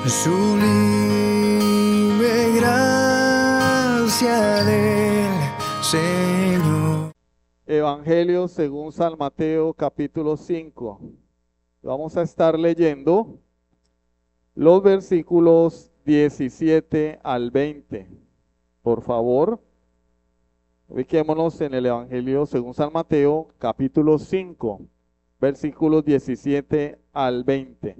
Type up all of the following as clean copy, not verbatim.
Sublime gracia del Señor. Evangelio según San Mateo, capítulo 5. Vamos a estar leyendo los versículos 17 al 20. Por favor, ubiquémonos en el Evangelio según San Mateo, capítulo 5, versículos 17 al 20.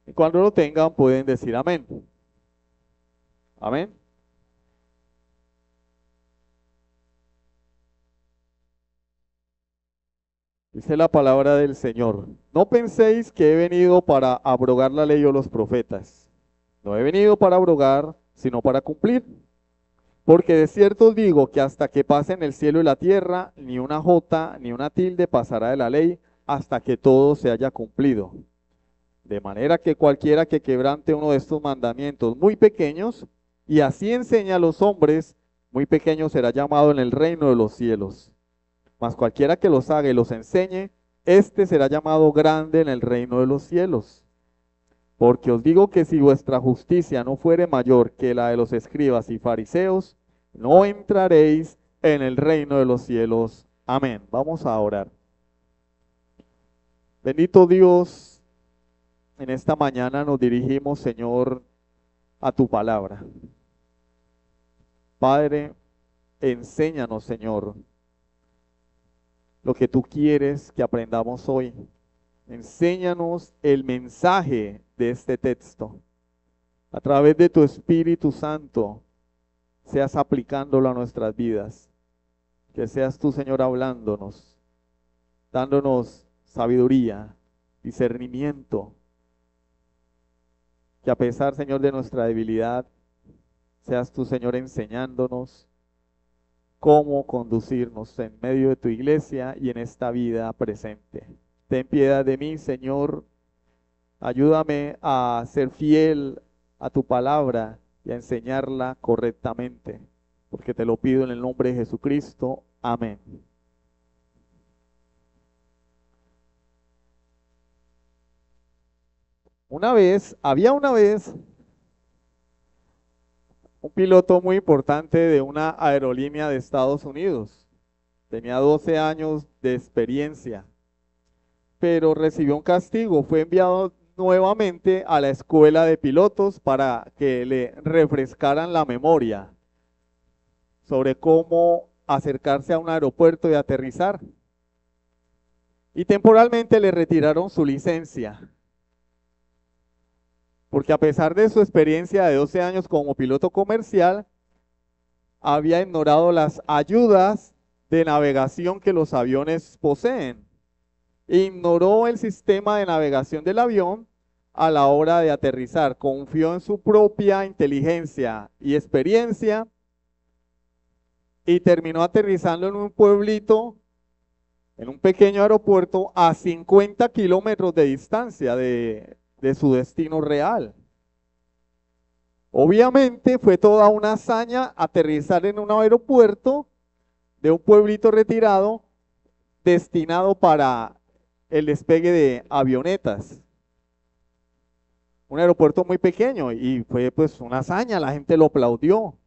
Y cuando lo tengan pueden decir amén. Amén. Dice la palabra del Señor: no penséis que he venido para abrogar la ley o los profetas. No he venido para abrogar, sino para cumplir. Porque de cierto os digo que hasta que pasen el cielo y la tierra, ni una jota ni una tilde pasará de la ley, hasta que todo se haya cumplido. De manera que cualquiera que quebrante uno de estos mandamientos muy pequeños, y así enseña a los hombres, muy pequeño será llamado en el reino de los cielos. Mas cualquiera que los haga y los enseñe, éste será llamado grande en el reino de los cielos. Porque os digo que si vuestra justicia no fuere mayor que la de los escribas y fariseos, no entraréis en el reino de los cielos. Amén. Vamos a orar. Bendito Dios, en esta mañana nos dirigimos, Señor, a tu palabra. Padre, enséñanos, Señor, lo que tú quieres que aprendamos hoy. Enséñanos el mensaje de este texto. A través de tu Espíritu Santo, seas aplicándolo a nuestras vidas. Que seas tú, Señor, hablándonos, dándonos sabiduría, discernimiento. Que a pesar, Señor, de nuestra debilidad, seas tú, Señor, enseñándonos cómo conducirnos en medio de tu iglesia y en esta vida presente. Ten piedad de mí, Señor. Ayúdame a ser fiel a tu palabra y a enseñarla correctamente, porque te lo pido en el nombre de Jesucristo. Amén. Había una vez un piloto muy importante de una aerolínea de Estados Unidos. Tenía 12 años de experiencia, pero recibió un castigo. Fue enviado nuevamente a la escuela de pilotos para que le refrescaran la memoria sobre cómo acercarse a un aeropuerto y aterrizar. Y temporalmente le retiraron su licencia, porque a pesar de su experiencia de 12 años como piloto comercial, había ignorado las ayudas de navegación que los aviones poseen. Ignoró el sistema de navegación del avión a la hora de aterrizar. Confió en su propia inteligencia y experiencia y terminó aterrizando en un pueblito, en un pequeño aeropuerto a 50 kilómetros de distancia de su destino real. Obviamente fue toda una hazaña aterrizar en un aeropuerto de un pueblito retirado destinado para el despegue de avionetas. Un aeropuerto muy pequeño y fue pues una hazaña, la gente lo aplaudió.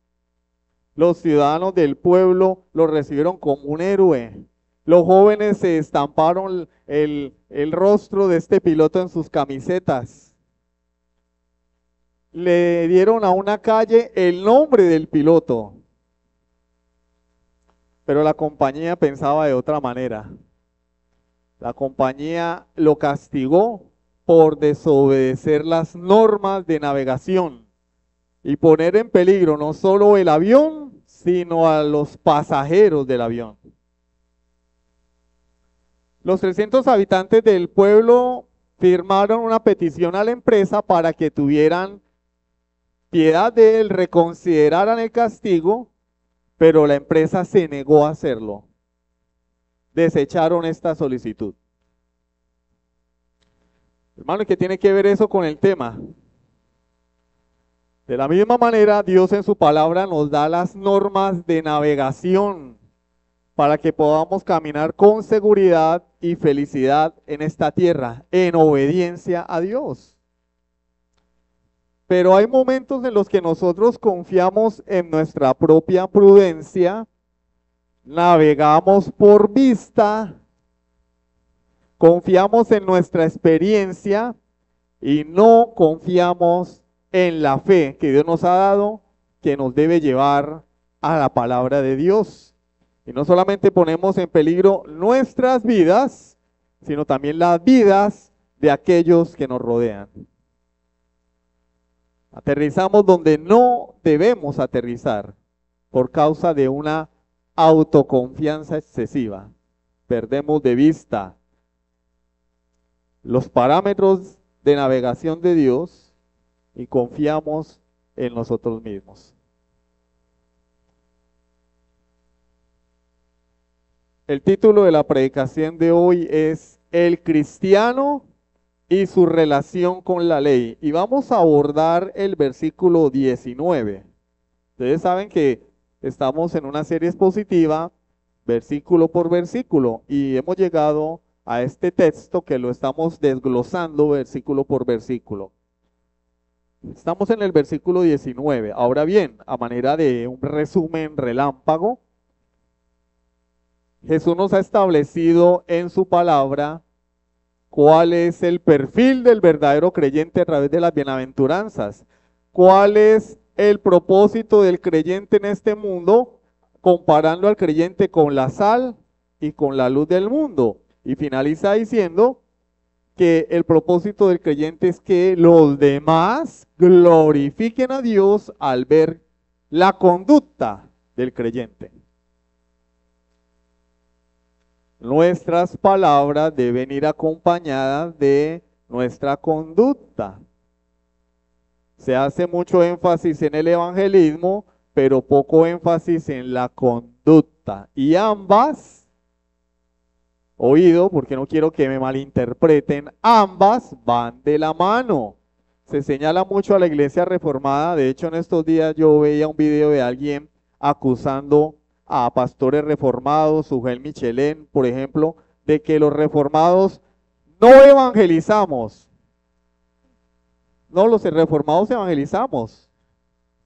Los ciudadanos del pueblo lo recibieron como un héroe. Los jóvenes se estamparon el rostro de este piloto en sus camisetas. Le dieron a una calle el nombre del piloto. Pero la compañía pensaba de otra manera. La compañía lo castigó por desobedecer las normas de navegación y poner en peligro no solo el avión, sino a los pasajeros del avión. Los 300 habitantes del pueblo firmaron una petición a la empresa para que tuvieran piedad de él, reconsideraran el castigo, pero la empresa se negó a hacerlo. Desecharon esta solicitud. Hermano, ¿qué tiene que ver eso con el tema? De la misma manera, Dios en su palabra nos da las normas de navegación para que podamos caminar con seguridad y felicidad en esta tierra, en obediencia a Dios. Pero hay momentos en los que nosotros confiamos en nuestra propia prudencia, navegamos por vista, confiamos en nuestra experiencia y no confiamos en la fe que Dios nos ha dado, que nos debe llevar a la palabra de Dios. Y no solamente ponemos en peligro nuestras vidas, sino también las vidas de aquellos que nos rodean. Aterrizamos donde no debemos aterrizar por causa de una autoconfianza excesiva. Perdemos de vista los parámetros de navegación de Dios y confiamos en nosotros mismos. El título de la predicación de hoy es El cristiano y su relación con la ley. Y vamos a abordar el versículo 19. Ustedes saben que estamos en una serie expositiva, versículo por versículo, y hemos llegado a este texto que lo estamos desglosando versículo por versículo. Estamos en el versículo 19. Ahora bien, a manera de un resumen relámpago, Jesús nos ha establecido en su palabra cuál es el perfil del verdadero creyente a través de las bienaventuranzas, cuál es el propósito del creyente en este mundo, comparando al creyente con la sal y con la luz del mundo. Y finaliza diciendo que el propósito del creyente es que los demás glorifiquen a Dios al ver la conducta del creyente. Nuestras palabras deben ir acompañadas de nuestra conducta. Se hace mucho énfasis en el evangelismo, pero poco énfasis en la conducta. Y ambas, oído, porque no quiero que me malinterpreten, ambas van de la mano. Se señala mucho a la iglesia reformada. De hecho, en estos días yo veía un video de alguien acusando a pastores reformados, Ugel Michelén, por ejemplo, de que los reformados no evangelizamos. No, los reformados evangelizamos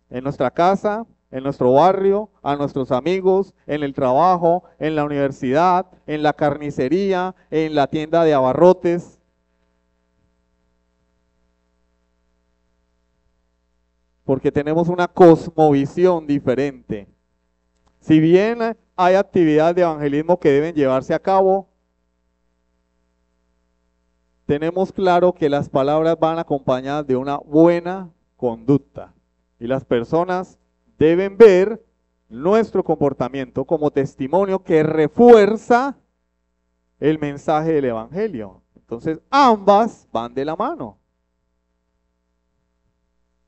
en nuestra casa, en nuestro barrio, a nuestros amigos, en el trabajo, en la universidad, en la carnicería, en la tienda de abarrotes. Porque tenemos una cosmovisión diferente. Si bien hay actividades de evangelismo que deben llevarse a cabo, tenemos claro que las palabras van acompañadas de una buena conducta. Y las personas deben ver nuestro comportamiento como testimonio que refuerza el mensaje del evangelio. Entonces, ambas van de la mano.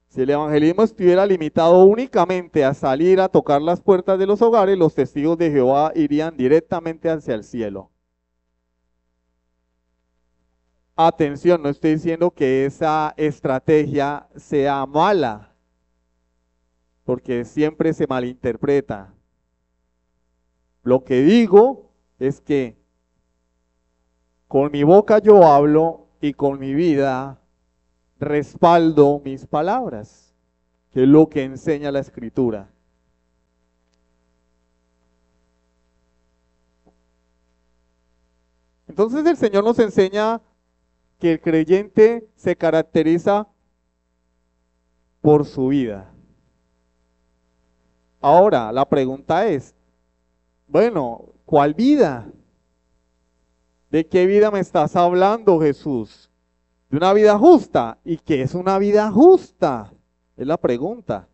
Si el evangelismo estuviera limitado únicamente a salir a tocar las puertas de los hogares, los testigos de Jehová irían directamente hacia el cielo. Atención, no estoy diciendo que esa estrategia sea mala, porque siempre se malinterpreta. Lo que digo es que con mi boca yo hablo y con mi vida respaldo mis palabras, que es lo que enseña la Escritura. Entonces el Señor nos enseña que el creyente se caracteriza por su vida. Ahora, la pregunta es, bueno, ¿cuál vida? ¿De qué vida me estás hablando, Jesús? De una vida justa. ¿Y qué es una vida justa? Es la pregunta.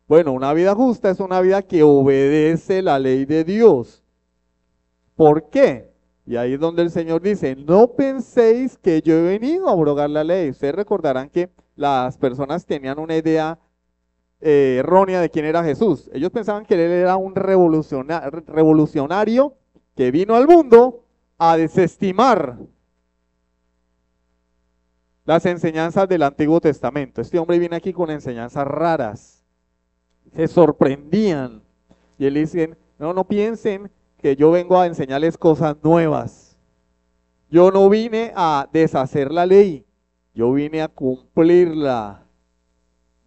Bueno, una vida justa es una vida que obedece la ley de Dios. ¿Por qué? Y ahí es donde el Señor dice, no penséis que yo he venido a abrogar la ley. Ustedes recordarán que las personas tenían una idea errónea de quién era Jesús. Ellos pensaban que él era un revolucionario que vino al mundo a desestimar las enseñanzas del Antiguo Testamento. Este hombre viene aquí con enseñanzas raras. Se sorprendían. Y él dice, no piensen que yo vengo a enseñarles cosas nuevas. Yo no vine a deshacer la ley. Yo vine a cumplirla.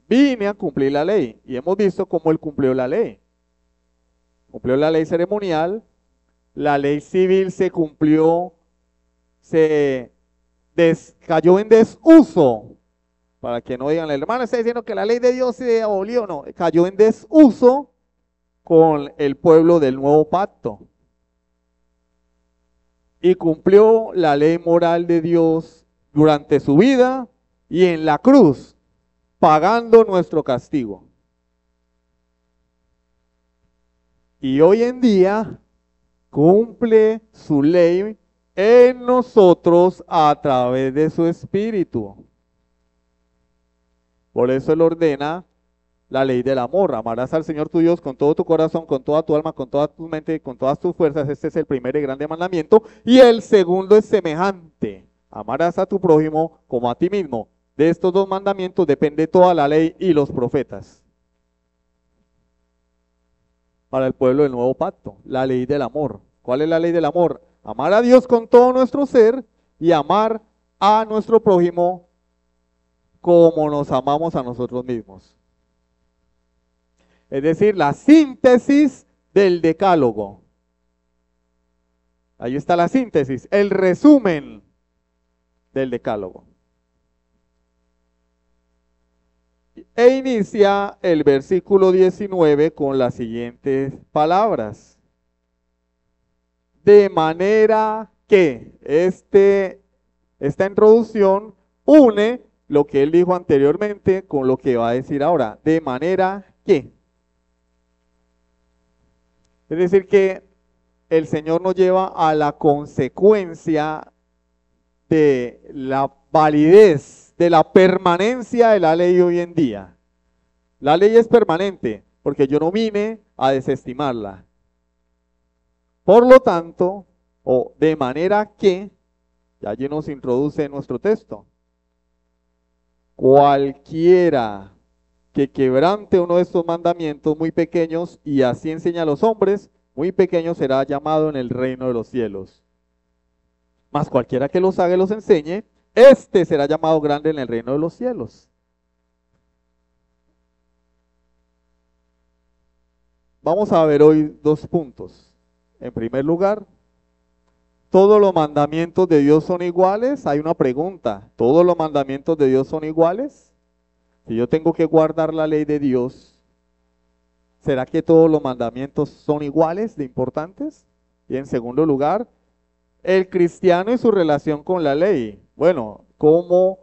vine a cumplir la ley. Y hemos visto cómo él cumplió la ley. Cumplió la ley ceremonial, la ley civil se cumplió, cayó en desuso. Para que no digan, el hermano está diciendo que la ley de Dios se abolió. No, cayó en desuso con el pueblo del nuevo pacto. Y cumplió la ley moral de Dios durante su vida y en la cruz, pagando nuestro castigo. Y hoy en día cumple su ley en nosotros a través de su Espíritu. Por eso Él ordena la ley del amor. Amarás al Señor tu Dios con todo tu corazón, con toda tu alma, con toda tu mente, con todas tus fuerzas. Este es el primer y grande mandamiento. Y el segundo es semejante. Amarás a tu prójimo como a ti mismo. De estos dos mandamientos depende toda la ley y los profetas. Para el pueblo del nuevo pacto, la ley del amor. ¿Cuál es la ley del amor? Amar a Dios con todo nuestro ser y amar a nuestro prójimo como nos amamos a nosotros mismos. Es decir, la síntesis del decálogo. Ahí está la síntesis, el resumen del decálogo. E inicia el versículo 19 con las siguientes palabras. De manera que esta introducción une lo que él dijo anteriormente con lo que va a decir ahora. De manera que. Es decir, que el Señor nos lleva a la consecuencia de la validez, de la permanencia de la ley hoy en día. La ley es permanente porque yo no vine a desestimarla. Por lo tanto, o de manera que, ya allí nos introduce nuestro texto, cualquiera que quebrante uno de estos mandamientos muy pequeños y así enseña a los hombres, muy pequeño será llamado en el reino de los cielos. Mas cualquiera que los haga y los enseñe, este será llamado grande en el reino de los cielos. Vamos a ver hoy dos puntos. En primer lugar, ¿todos los mandamientos de Dios son iguales? Hay una pregunta. ¿Todos los mandamientos de Dios son iguales? Si yo tengo que guardar la ley de Dios, ¿será que todos los mandamientos son iguales de importantes? Y en segundo lugar, el cristiano y su relación con la ley. Bueno, ¿cómo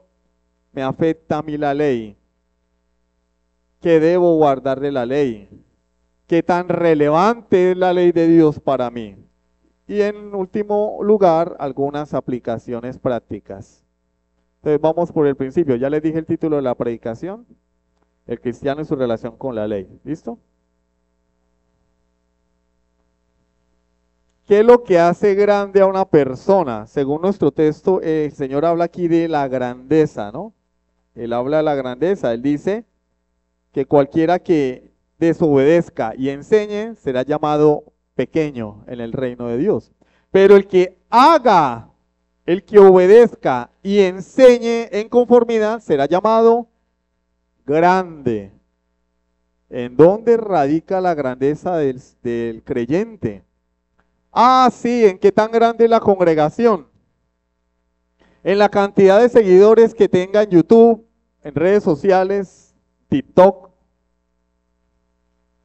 me afecta a mí la ley? ¿Qué debo guardar de la ley? ¿Qué tan relevante es la ley de Dios para mí? Y en último lugar, algunas aplicaciones prácticas. Entonces vamos por el principio. Ya les dije el título de la predicación. El cristiano y su relación con la ley. ¿Listo? ¿Qué es lo que hace grande a una persona? Según nuestro texto, el Señor habla aquí de la grandeza, ¿no? Él habla de la grandeza. Él dice que cualquiera que desobedezca y enseñe será llamado pequeño en el reino de Dios. Pero el que haga, el que obedezca y enseñe en conformidad será llamado grande. ¿En dónde radica la grandeza del creyente? Ah, sí, ¿en qué tan grande es la congregación? En la cantidad de seguidores que tenga en YouTube, en redes sociales, TikTok,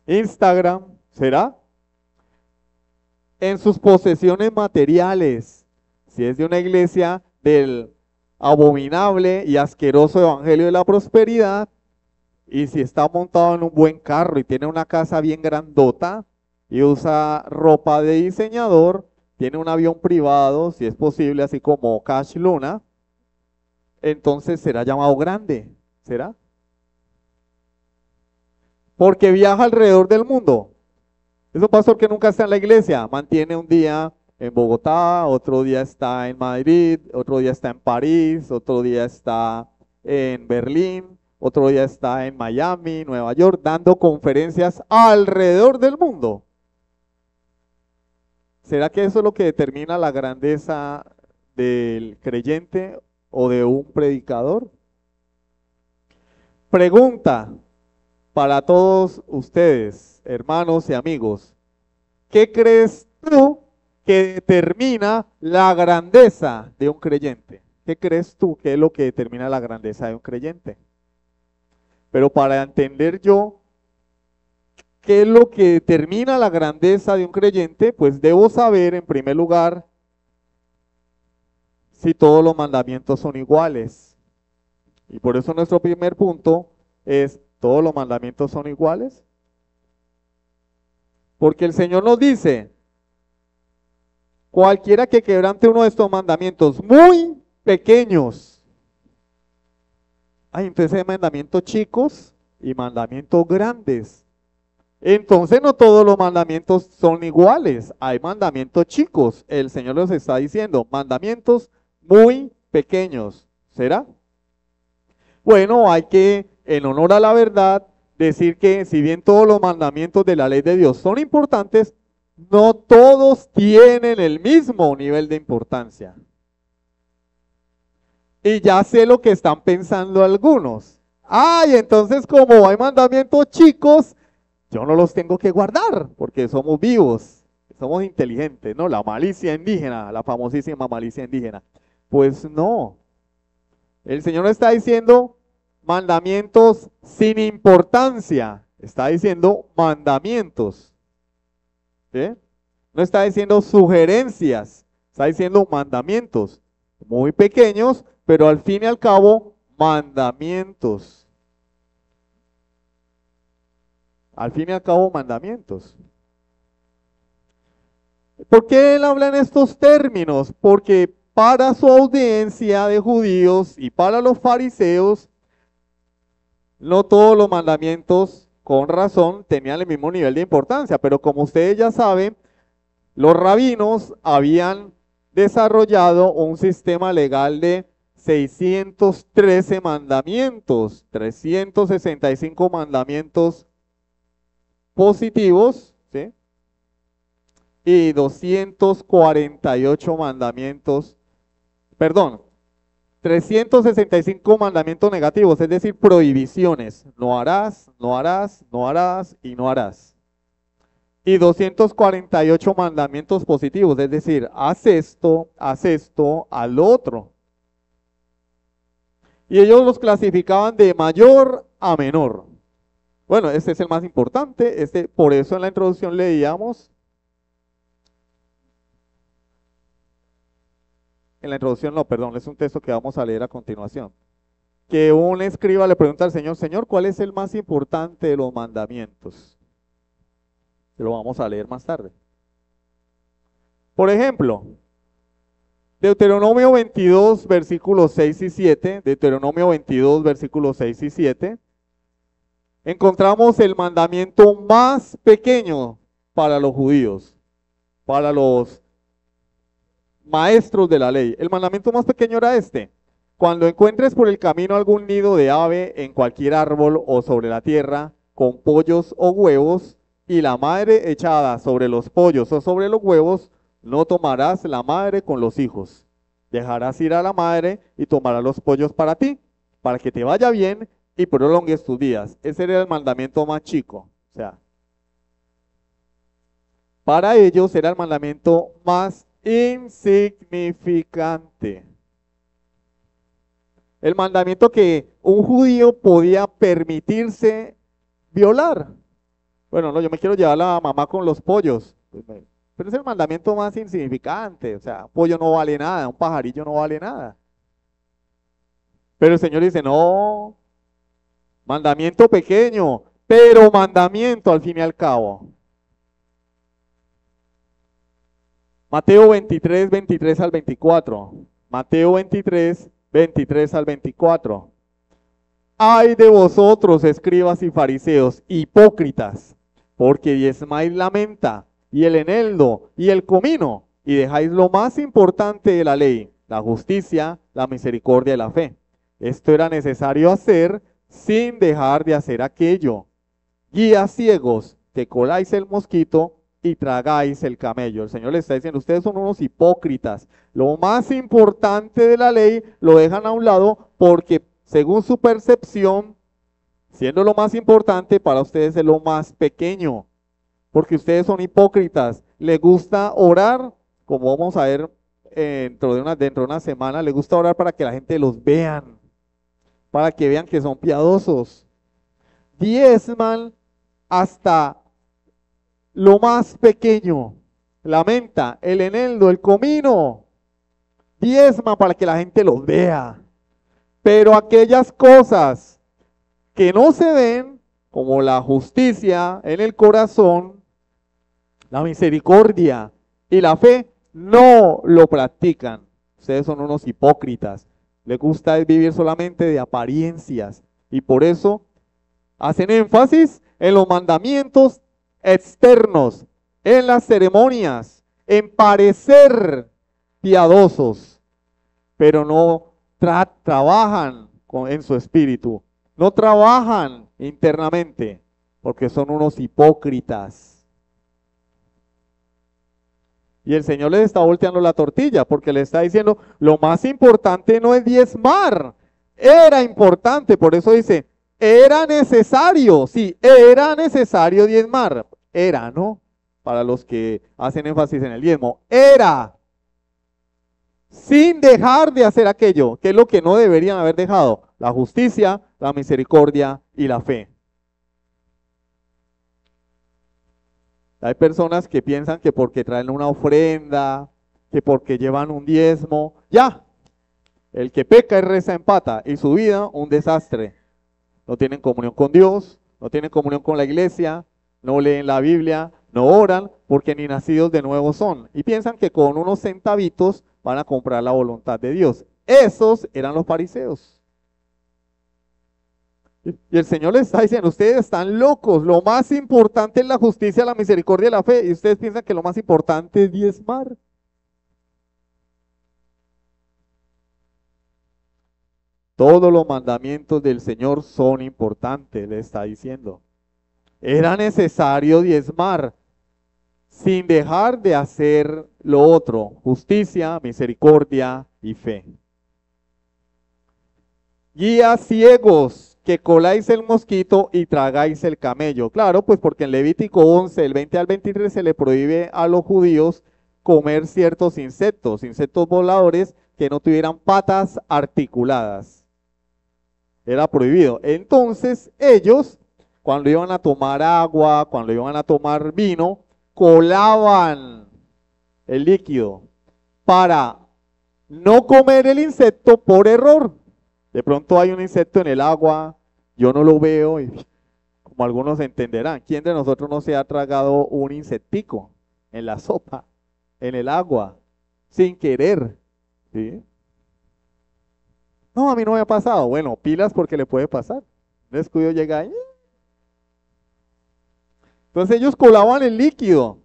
Instagram, ¿será? En sus posesiones materiales, si es de una iglesia del abominable y asqueroso evangelio de la prosperidad, y si está montado en un buen carro y tiene una casa bien grandota y usa ropa de diseñador, tiene un avión privado, si es posible, así como Cash Luna, entonces será llamado grande, ¿será? Porque viaja alrededor del mundo. Es un pastor que nunca está en la iglesia, mantiene un día en Bogotá, otro día está en Madrid, otro día está en París, otro día está en Berlín, otro día está en Miami, Nueva York, dando conferencias alrededor del mundo. ¿Será que eso es lo que determina la grandeza del creyente o de un predicador? Pregunta para todos ustedes, hermanos y amigos. ¿Qué crees tú que determina la grandeza de un creyente? ¿Qué crees tú que es lo que determina la grandeza de un creyente? Pero para entender yo qué es lo que determina la grandeza de un creyente, pues debo saber en primer lugar si todos los mandamientos son iguales. Y por eso nuestro primer punto es, ¿todos los mandamientos son iguales? Porque el Señor nos dice, cualquiera que quebrante uno de estos mandamientos muy pequeños. Entonces hay mandamientos chicos y mandamientos grandes. Entonces no todos los mandamientos son iguales, hay mandamientos chicos. El Señor nos está diciendo, mandamientos muy pequeños. ¿Será? Bueno, hay que, en honor a la verdad, decir que si bien todos los mandamientos de la ley de Dios son importantes, no todos tienen el mismo nivel de importancia. Y ya sé lo que están pensando algunos. Entonces como hay mandamientos chicos, yo no los tengo que guardar, porque somos vivos, somos inteligentes, ¿no? La malicia indígena, la famosísima malicia indígena. Pues no. El Señor no está diciendo mandamientos sin importancia, está diciendo mandamientos. ¿Sí? No está diciendo sugerencias, está diciendo mandamientos muy pequeños, pero al fin y al cabo, mandamientos. Al fin y al cabo, mandamientos. ¿Por qué él habla en estos términos? Porque para su audiencia de judíos y para los fariseos, no todos los mandamientos, con razón, tenían el mismo nivel de importancia, pero como ustedes ya saben, los rabinos habían desarrollado un sistema legal de 613 mandamientos, 365 mandamientos positivos, ¿sí? Y 248 mandamientos, 365 mandamientos negativos, es decir, prohibiciones. No harás, no harás, no harás y no harás. Y 248 mandamientos positivos, es decir, haz esto, haz lo otro. Y ellos los clasificaban de mayor a menor. Bueno, este es el más importante, por eso en la introducción leíamos, es un texto que vamos a leer a continuación. Que un escriba le pregunta al Señor, Señor, ¿cuál es el más importante de los mandamientos? Lo vamos a leer más tarde. Por ejemplo, Deuteronomio 22, versículos 6 y 7, Deuteronomio 22, versículos 6 y 7, encontramos el mandamiento más pequeño para los judíos, para los maestros de la ley. El mandamiento más pequeño era este: cuando encuentres por el camino algún nido de ave en cualquier árbol o sobre la tierra, con pollos o huevos, y la madre echada sobre los pollos o sobre los huevos, no tomarás la madre con los hijos. Dejarás ir a la madre y tomarás los pollos para ti, para que te vaya bien y prolongues tus días. Ese era el mandamiento más chico. O sea, para ellos era el mandamiento más insignificante. El mandamiento que un judío podía permitirse violar. Bueno, no, yo me quiero llevar a la mamá con los pollos. Pero es el mandamiento más insignificante. O sea, un pollo no vale nada, un pajarillo no vale nada. Pero el Señor dice, no, mandamiento pequeño, pero mandamiento al fin y al cabo. Mateo 23, 23 al 24. Mateo 23, 23 al 24. Ay de vosotros, escribas y fariseos, hipócritas, porque diezmáis la menta, y el eneldo, y el comino, y dejáis lo más importante de la ley, la justicia, la misericordia y la fe. Esto era necesario hacer sin dejar de hacer aquello. Guías ciegos, que coláis el mosquito y tragáis el camello. El Señor les está diciendo, ustedes son unos hipócritas. Lo más importante de la ley lo dejan a un lado porque según su percepción Siendo lo más importante, para ustedes es lo más pequeño, porque ustedes son hipócritas. Les gusta orar, como vamos a ver dentro de una semana, les gusta orar para que la gente los vean, para que vean que son piadosos. Diezman hasta lo más pequeño, la menta, el eneldo, el comino, diezman para que la gente los vea. Pero aquellas cosas que no se ven, como la justicia en el corazón, la misericordia y la fe, no lo practican. Ustedes son unos hipócritas. Les gusta vivir solamente de apariencias y por eso hacen énfasis en los mandamientos externos, en las ceremonias, en parecer piadosos, pero no trabajan en su espíritu, no trabajan internamente, porque son unos hipócritas. Y el Señor les está volteando la tortilla, porque le está diciendo, lo más importante no es diezmar, era importante, por eso dice, era necesario, sí, era necesario diezmar, era, ¿no? Para los que hacen énfasis en el diezmo, era, sin dejar de hacer aquello, que es lo que no deberían haber dejado, la justicia, la misericordia y la fe. Hay personas que piensan que porque traen una ofrenda, que porque llevan un diezmo, ya, el que peca y reza empata, y su vida un desastre. No tienen comunión con Dios, no tienen comunión con la iglesia, no leen la Biblia, no oran, porque ni nacidos de nuevo son. Y piensan que con unos centavitos van a comprar la voluntad de Dios. Esos eran los fariseos. Y el Señor les está diciendo, ustedes están locos, lo más importante es la justicia, la misericordia y la fe, y ustedes piensan que lo más importante es diezmar. Todos los mandamientos del Señor son importantes, le está diciendo. Era necesario diezmar, sin dejar de hacer lo otro, justicia, misericordia y fe. Guías ciegos, que coláis el mosquito y tragáis el camello. Claro, pues porque en Levítico 11, el 20 al 23, se le prohíbe a los judíos comer ciertos insectos voladores que no tuvieran patas articuladas. Era prohibido. Entonces ellos, cuando iban a tomar agua, cuando iban a tomar vino, colaban el líquido para no comer el insecto por error. De pronto hay un insecto en el agua, yo no lo veo y como algunos entenderán, ¿quién de nosotros no se ha tragado un insectico en la sopa, en el agua, sin querer? ¿Sí? No, a mí no me ha pasado. Bueno, pilas porque le puede pasar. Un descuido llega ahí. Entonces ellos colaban el líquido.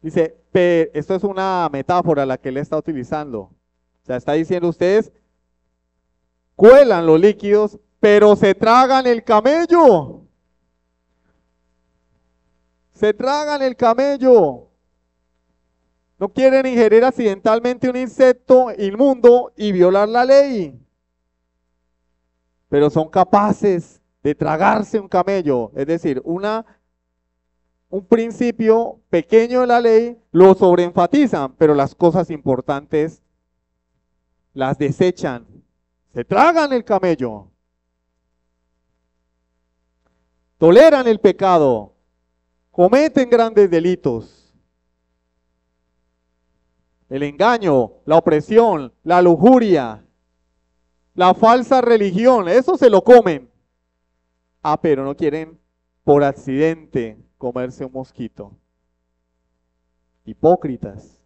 Dice, esto es una metáfora la que él está utilizando. O sea, está diciendo ustedes, cuelan los líquidos, pero se tragan el camello. Se tragan el camello. No quieren ingerir accidentalmente un insecto inmundo y violar la ley. Pero son capaces de tragarse un camello. Es decir, un principio pequeño de la ley lo sobreenfatizan, pero las cosas importantes las desechan. Se tragan el camello. Toleran el pecado. Cometen grandes delitos. El engaño, la opresión, la lujuria, la falsa religión, eso se lo comen. Ah, pero no quieren por accidente comerse un mosquito. Hipócritas.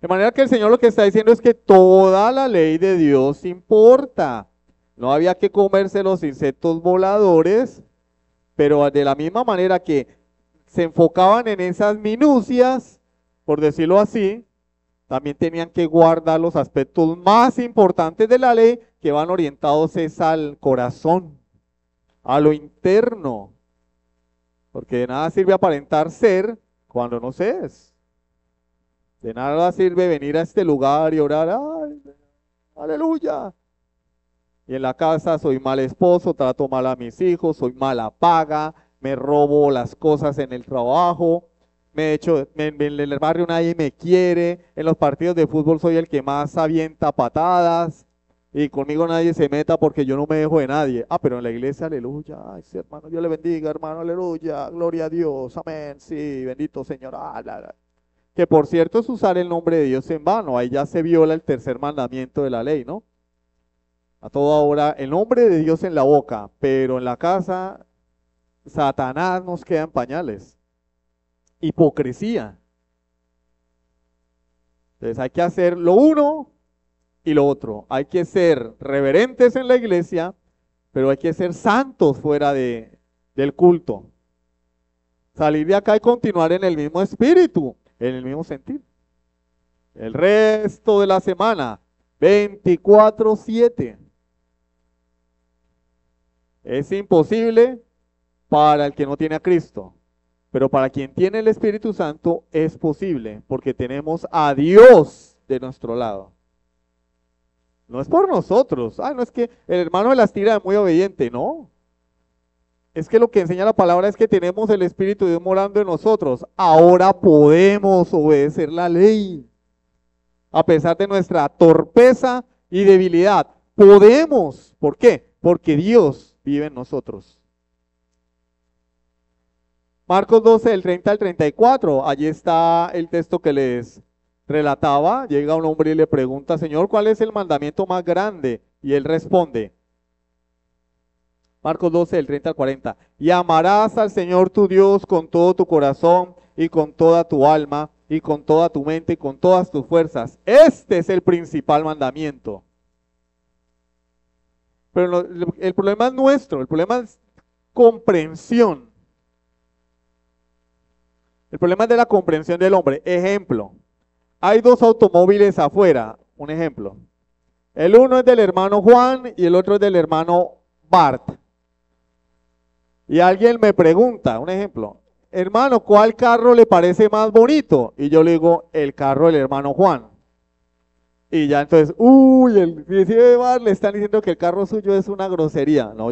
De manera que el Señor lo que está diciendo es que toda la ley de Dios importa. No había que comerse los insectos voladores, pero de la misma manera que se enfocaban en esas minucias, por decirlo así, también tenían que guardar los aspectos más importantes de la ley que van orientados es al corazón, a lo interno, porque de nada sirve aparentar ser cuando no se es. De nada sirve venir a este lugar y orar, ¡ay, aleluya! Y en la casa soy mal esposo, trato mal a mis hijos, soy mala paga, me robo las cosas en el trabajo, en el barrio nadie me quiere, en los partidos de fútbol soy el que más avienta patadas y conmigo nadie se meta porque yo no me dejo de nadie. Ah, pero en la iglesia, aleluya, ay, sí, hermano, Dios le bendiga, hermano, aleluya, gloria a Dios, amén, sí, bendito Señor. Que por cierto es usar el nombre de Dios en vano, ahí ya se viola el tercer mandamiento de la ley, ¿no? A toda hora el nombre de Dios en la boca, pero en la casa Satanás nos queda en pañales. Hipocresía. Entonces hay que hacer lo uno y lo otro. Hay que ser reverentes en la iglesia, pero hay que ser santos fuera del culto. Salir de acá y continuar en el mismo espíritu, en el mismo sentido. El resto de la semana, 24/7. Es imposible para el que no tiene a Cristo, pero para quien tiene el Espíritu Santo es posible, porque tenemos a Dios de nuestro lado. No es por nosotros. No es que el hermano de las tiras es muy obediente, no. Es que lo que enseña la palabra es que tenemos el Espíritu de Dios morando en nosotros. Ahora podemos obedecer la ley. A pesar de nuestra torpeza y debilidad, podemos. ¿Por qué? Porque Dios vive en nosotros. Marcos 12, del 30 al 34, allí está el texto que les relataba. Llega un hombre y le pregunta, Señor, ¿cuál es el mandamiento más grande? Y él responde, Marcos 12, del 30 al 40, y amarás al Señor tu Dios con todo tu corazón y con toda tu alma y con toda tu mente y con todas tus fuerzas. Este es el principal mandamiento. Pero el problema es nuestro, el problema es comprensión. El problema es de la comprensión del hombre. Ejemplo, hay dos automóviles afuera, un ejemplo. El uno es del hermano Juan y el otro es del hermano Bart. Y alguien me pregunta, un ejemplo, hermano, ¿cuál carro le parece más bonito? Y yo le digo, el carro del hermano Juan. Y ya entonces, el de Bart le están diciendo que el carro suyo es una grosería. No,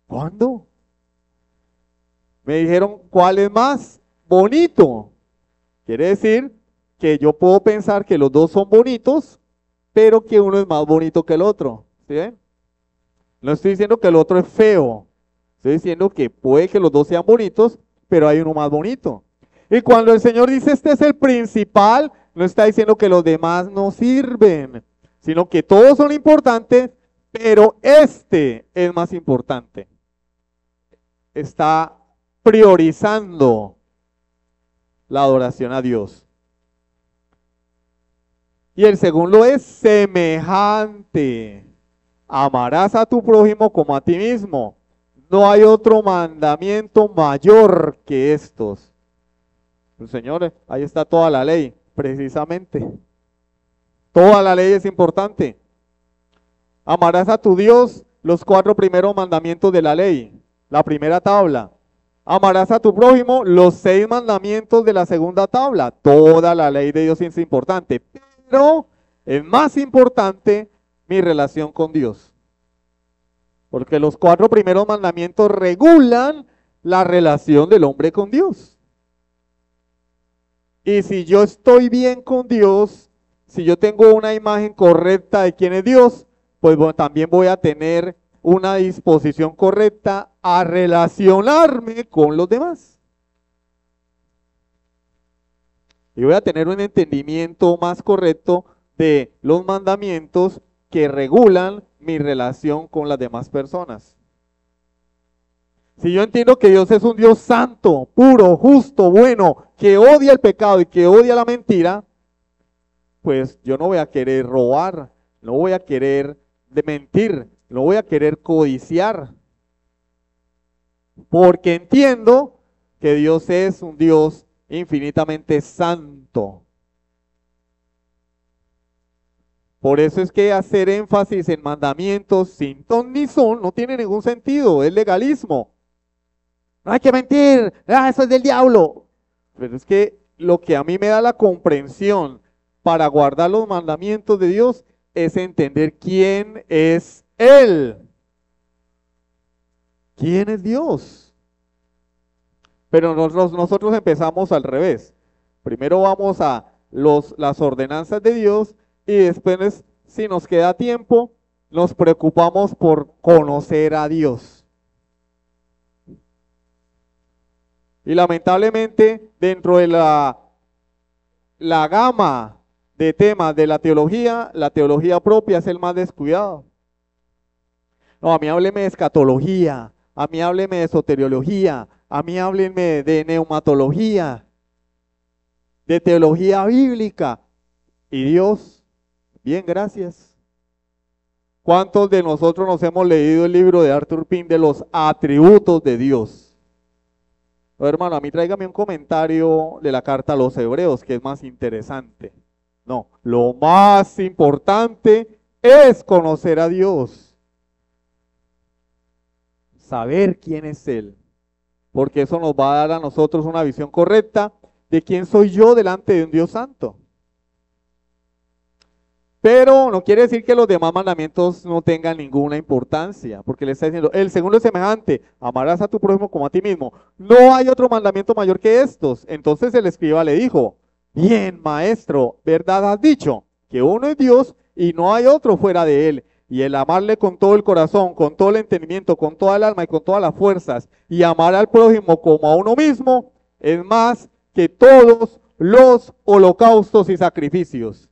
¿cuándo? Me dijeron, ¿cuál es más bonito? Quiere decir que yo puedo pensar que los dos son bonitos, pero que uno es más bonito que el otro. ¿Sí ven? No estoy diciendo que el otro es feo. Estoy diciendo que puede que los dos sean bonitos, pero hay uno más bonito. Y cuando el Señor dice este es el principal, no está diciendo que los demás no sirven, sino que todos son importantes, pero este es más importante. Está priorizando la adoración a Dios. Y el segundo es semejante. Amarás a tu prójimo como a ti mismo. No hay otro mandamiento mayor que estos. Pues, señores, ahí está toda la ley, precisamente. Toda la ley es importante. Amarás a tu Dios, los 4 primeros mandamientos de la ley, la primera tabla. Amarás a tu prójimo, los 6 mandamientos de la segunda tabla. Toda la ley de Dios es importante, pero es más importante mi relación con Dios. Porque los 4 primeros mandamientos regulan la relación del hombre con Dios. Y si yo estoy bien con Dios, si yo tengo una imagen correcta de quién es Dios, pues bueno, también voy a tener una disposición correcta a relacionarme con los demás. Y voy a tener un entendimiento más correcto de los mandamientos que regulan mi relación con las demás personas. Si yo entiendo que Dios es un Dios santo, puro, justo, bueno, que odia el pecado y que odia la mentira, pues yo no voy a querer robar, no voy a querer mentir, no voy a querer codiciar. Porque entiendo que Dios es un Dios infinitamente santo. Por eso es que hacer énfasis en mandamientos sin ton ni son no tiene ningún sentido, es legalismo. No hay que mentir, eso es del diablo. Pero es que lo que a mí me da la comprensión para guardar los mandamientos de Dios es entender quién es Él. ¿Quién es Dios? Pero nosotros empezamos al revés. Primero vamos a las ordenanzas de Dios y después, si nos queda tiempo, nos preocupamos por conocer a Dios. Y lamentablemente, dentro de la gama de temas de la teología propia es el más descuidado. No, a mí hábleme de escatología, a mí hábleme de soteriología, a mí hábleme de neumatología, de teología bíblica. Y Dios, bien, gracias. ¿Cuántos de nosotros nos hemos leído el libro de Arthur Pym de los atributos de Dios? No, hermano, a mí tráigame un comentario de la carta a los Hebreos, que es más interesante. No, lo más importante es conocer a Dios. Saber quién es Él. Porque eso nos va a dar a nosotros una visión correcta de quién soy yo delante de un Dios santo. Pero no quiere decir que los demás mandamientos no tengan ninguna importancia, porque le está diciendo, el segundo es semejante, amarás a tu prójimo como a ti mismo. No hay otro mandamiento mayor que estos. Entonces el escriba le dijo, bien, maestro, verdad has dicho, que uno es Dios y no hay otro fuera de él. Y el amarle con todo el corazón, con todo el entendimiento, con toda el alma y con todas las fuerzas, y amar al prójimo como a uno mismo, es más que todos los holocaustos y sacrificios.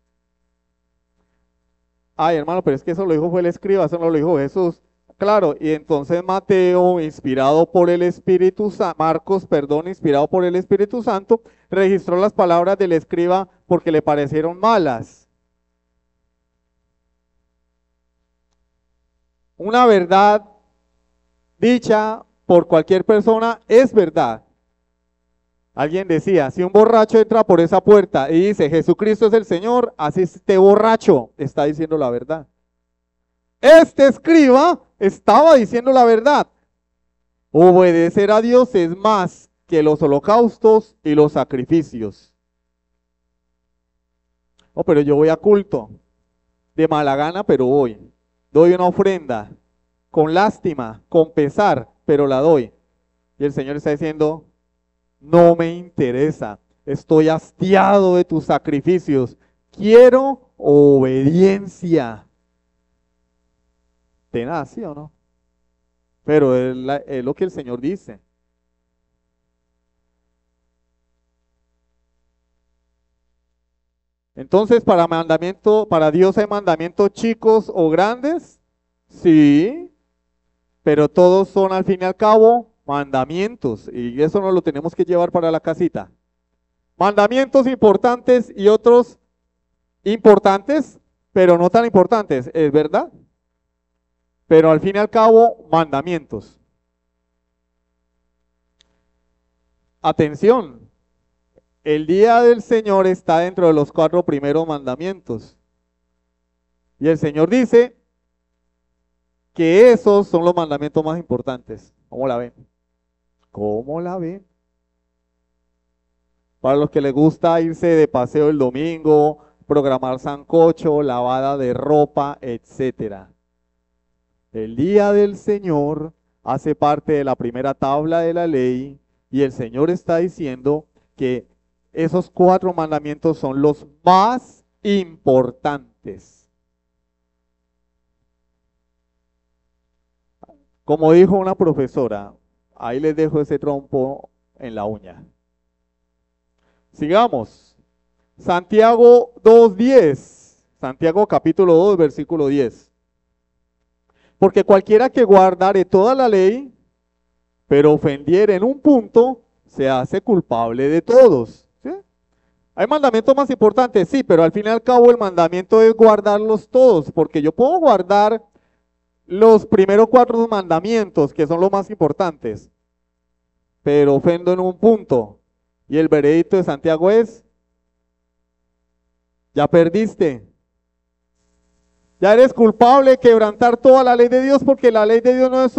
Ay, hermano, pero es que eso lo dijo fue el escriba, eso no lo dijo Jesús. Claro, y entonces Mateo, inspirado por el Espíritu Santo, Marcos, perdón, inspirado por el Espíritu Santo, registró las palabras del escriba porque le parecieron malas. Una verdad dicha por cualquier persona es verdad. Alguien decía, si un borracho entra por esa puerta y dice, Jesucristo es el Señor, así este borracho está diciendo la verdad. Este escriba estaba diciendo la verdad. Obedecer a Dios es más que los holocaustos y los sacrificios. Oh, pero yo voy a culto, de mala gana, pero voy. Doy una ofrenda, con lástima, con pesar, pero la doy. Y el Señor está diciendo, no me interesa, estoy hastiado de tus sacrificios, quiero obediencia. Tenaz, ¿sí o no? Pero es lo que el Señor dice. Entonces, para Dios hay mandamientos chicos o grandes, sí, pero todos son al fin y al cabo mandamientos, y eso nos lo tenemos que llevar para la casita. Mandamientos importantes y otros importantes, pero no tan importantes, ¿es verdad? Pero al fin y al cabo, mandamientos. Atención, el día del Señor está dentro de los 4 primeros mandamientos. Y el Señor dice que esos son los mandamientos más importantes. ¿Cómo la ven? ¿Cómo la ven? Para los que les gusta irse de paseo el domingo, programar sancocho, lavada de ropa, etcétera. El día del Señor hace parte de la primera tabla de la ley y el Señor está diciendo que esos 4 mandamientos son los más importantes. Como dijo una profesora, ahí les dejo ese trompo en la uña. Sigamos. Santiago 2:10. Santiago capítulo 2, versículo 10. Porque cualquiera que guardare toda la ley, pero ofendiere en un punto, se hace culpable de todos. ¿Sí? ¿Hay mandamientos más importantes? Sí, pero al fin y al cabo el mandamiento es guardarlos todos, porque yo puedo guardar los primeros 4 mandamientos, que son los más importantes, pero ofendo en un punto. Y el veredicto de Santiago es, ya perdiste. Ya eres culpable de quebrantar toda la ley de Dios, porque la ley de Dios no es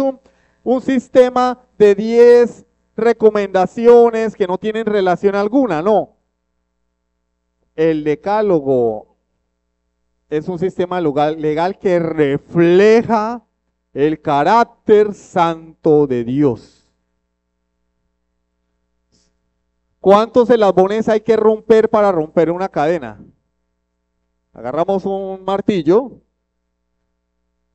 un sistema de 10 recomendaciones que no tienen relación alguna, no. El decálogo es un sistema legal que refleja el carácter santo de Dios. ¿Cuántos eslabones hay que romper para romper una cadena? Agarramos un martillo,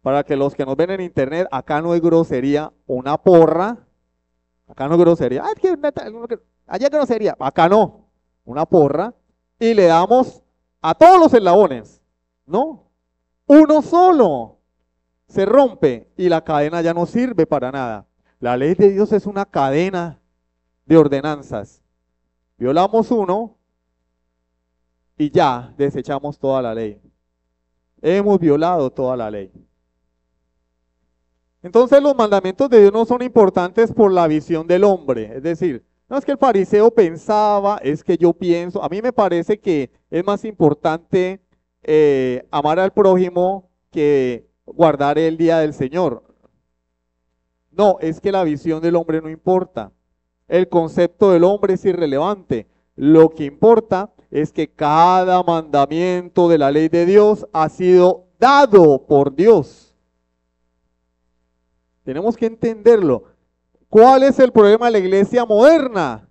para que los que nos ven en internet, acá no hay grosería, una porra, acá no hay grosería, allá hay grosería, acá no, una porra, y le damos a todos los eslabones, ¿no? Uno solo se rompe y la cadena ya no sirve para nada. La ley de Dios es una cadena de ordenanzas. Violamos uno y ya desechamos toda la ley. Hemos violado toda la ley. Entonces los mandamientos de Dios no son importantes por la visión del hombre. Es decir, no es que el fariseo pensaba, es que yo pienso. A mí me parece que es más importante amar al prójimo que guardar el día del Señor. No, es que la visión del hombre no importa. El concepto del hombre es irrelevante. Lo que importa es que cada mandamiento de la ley de Dios ha sido dado por Dios. Tenemos que entenderlo. ¿Cuál es el problema de la iglesia moderna?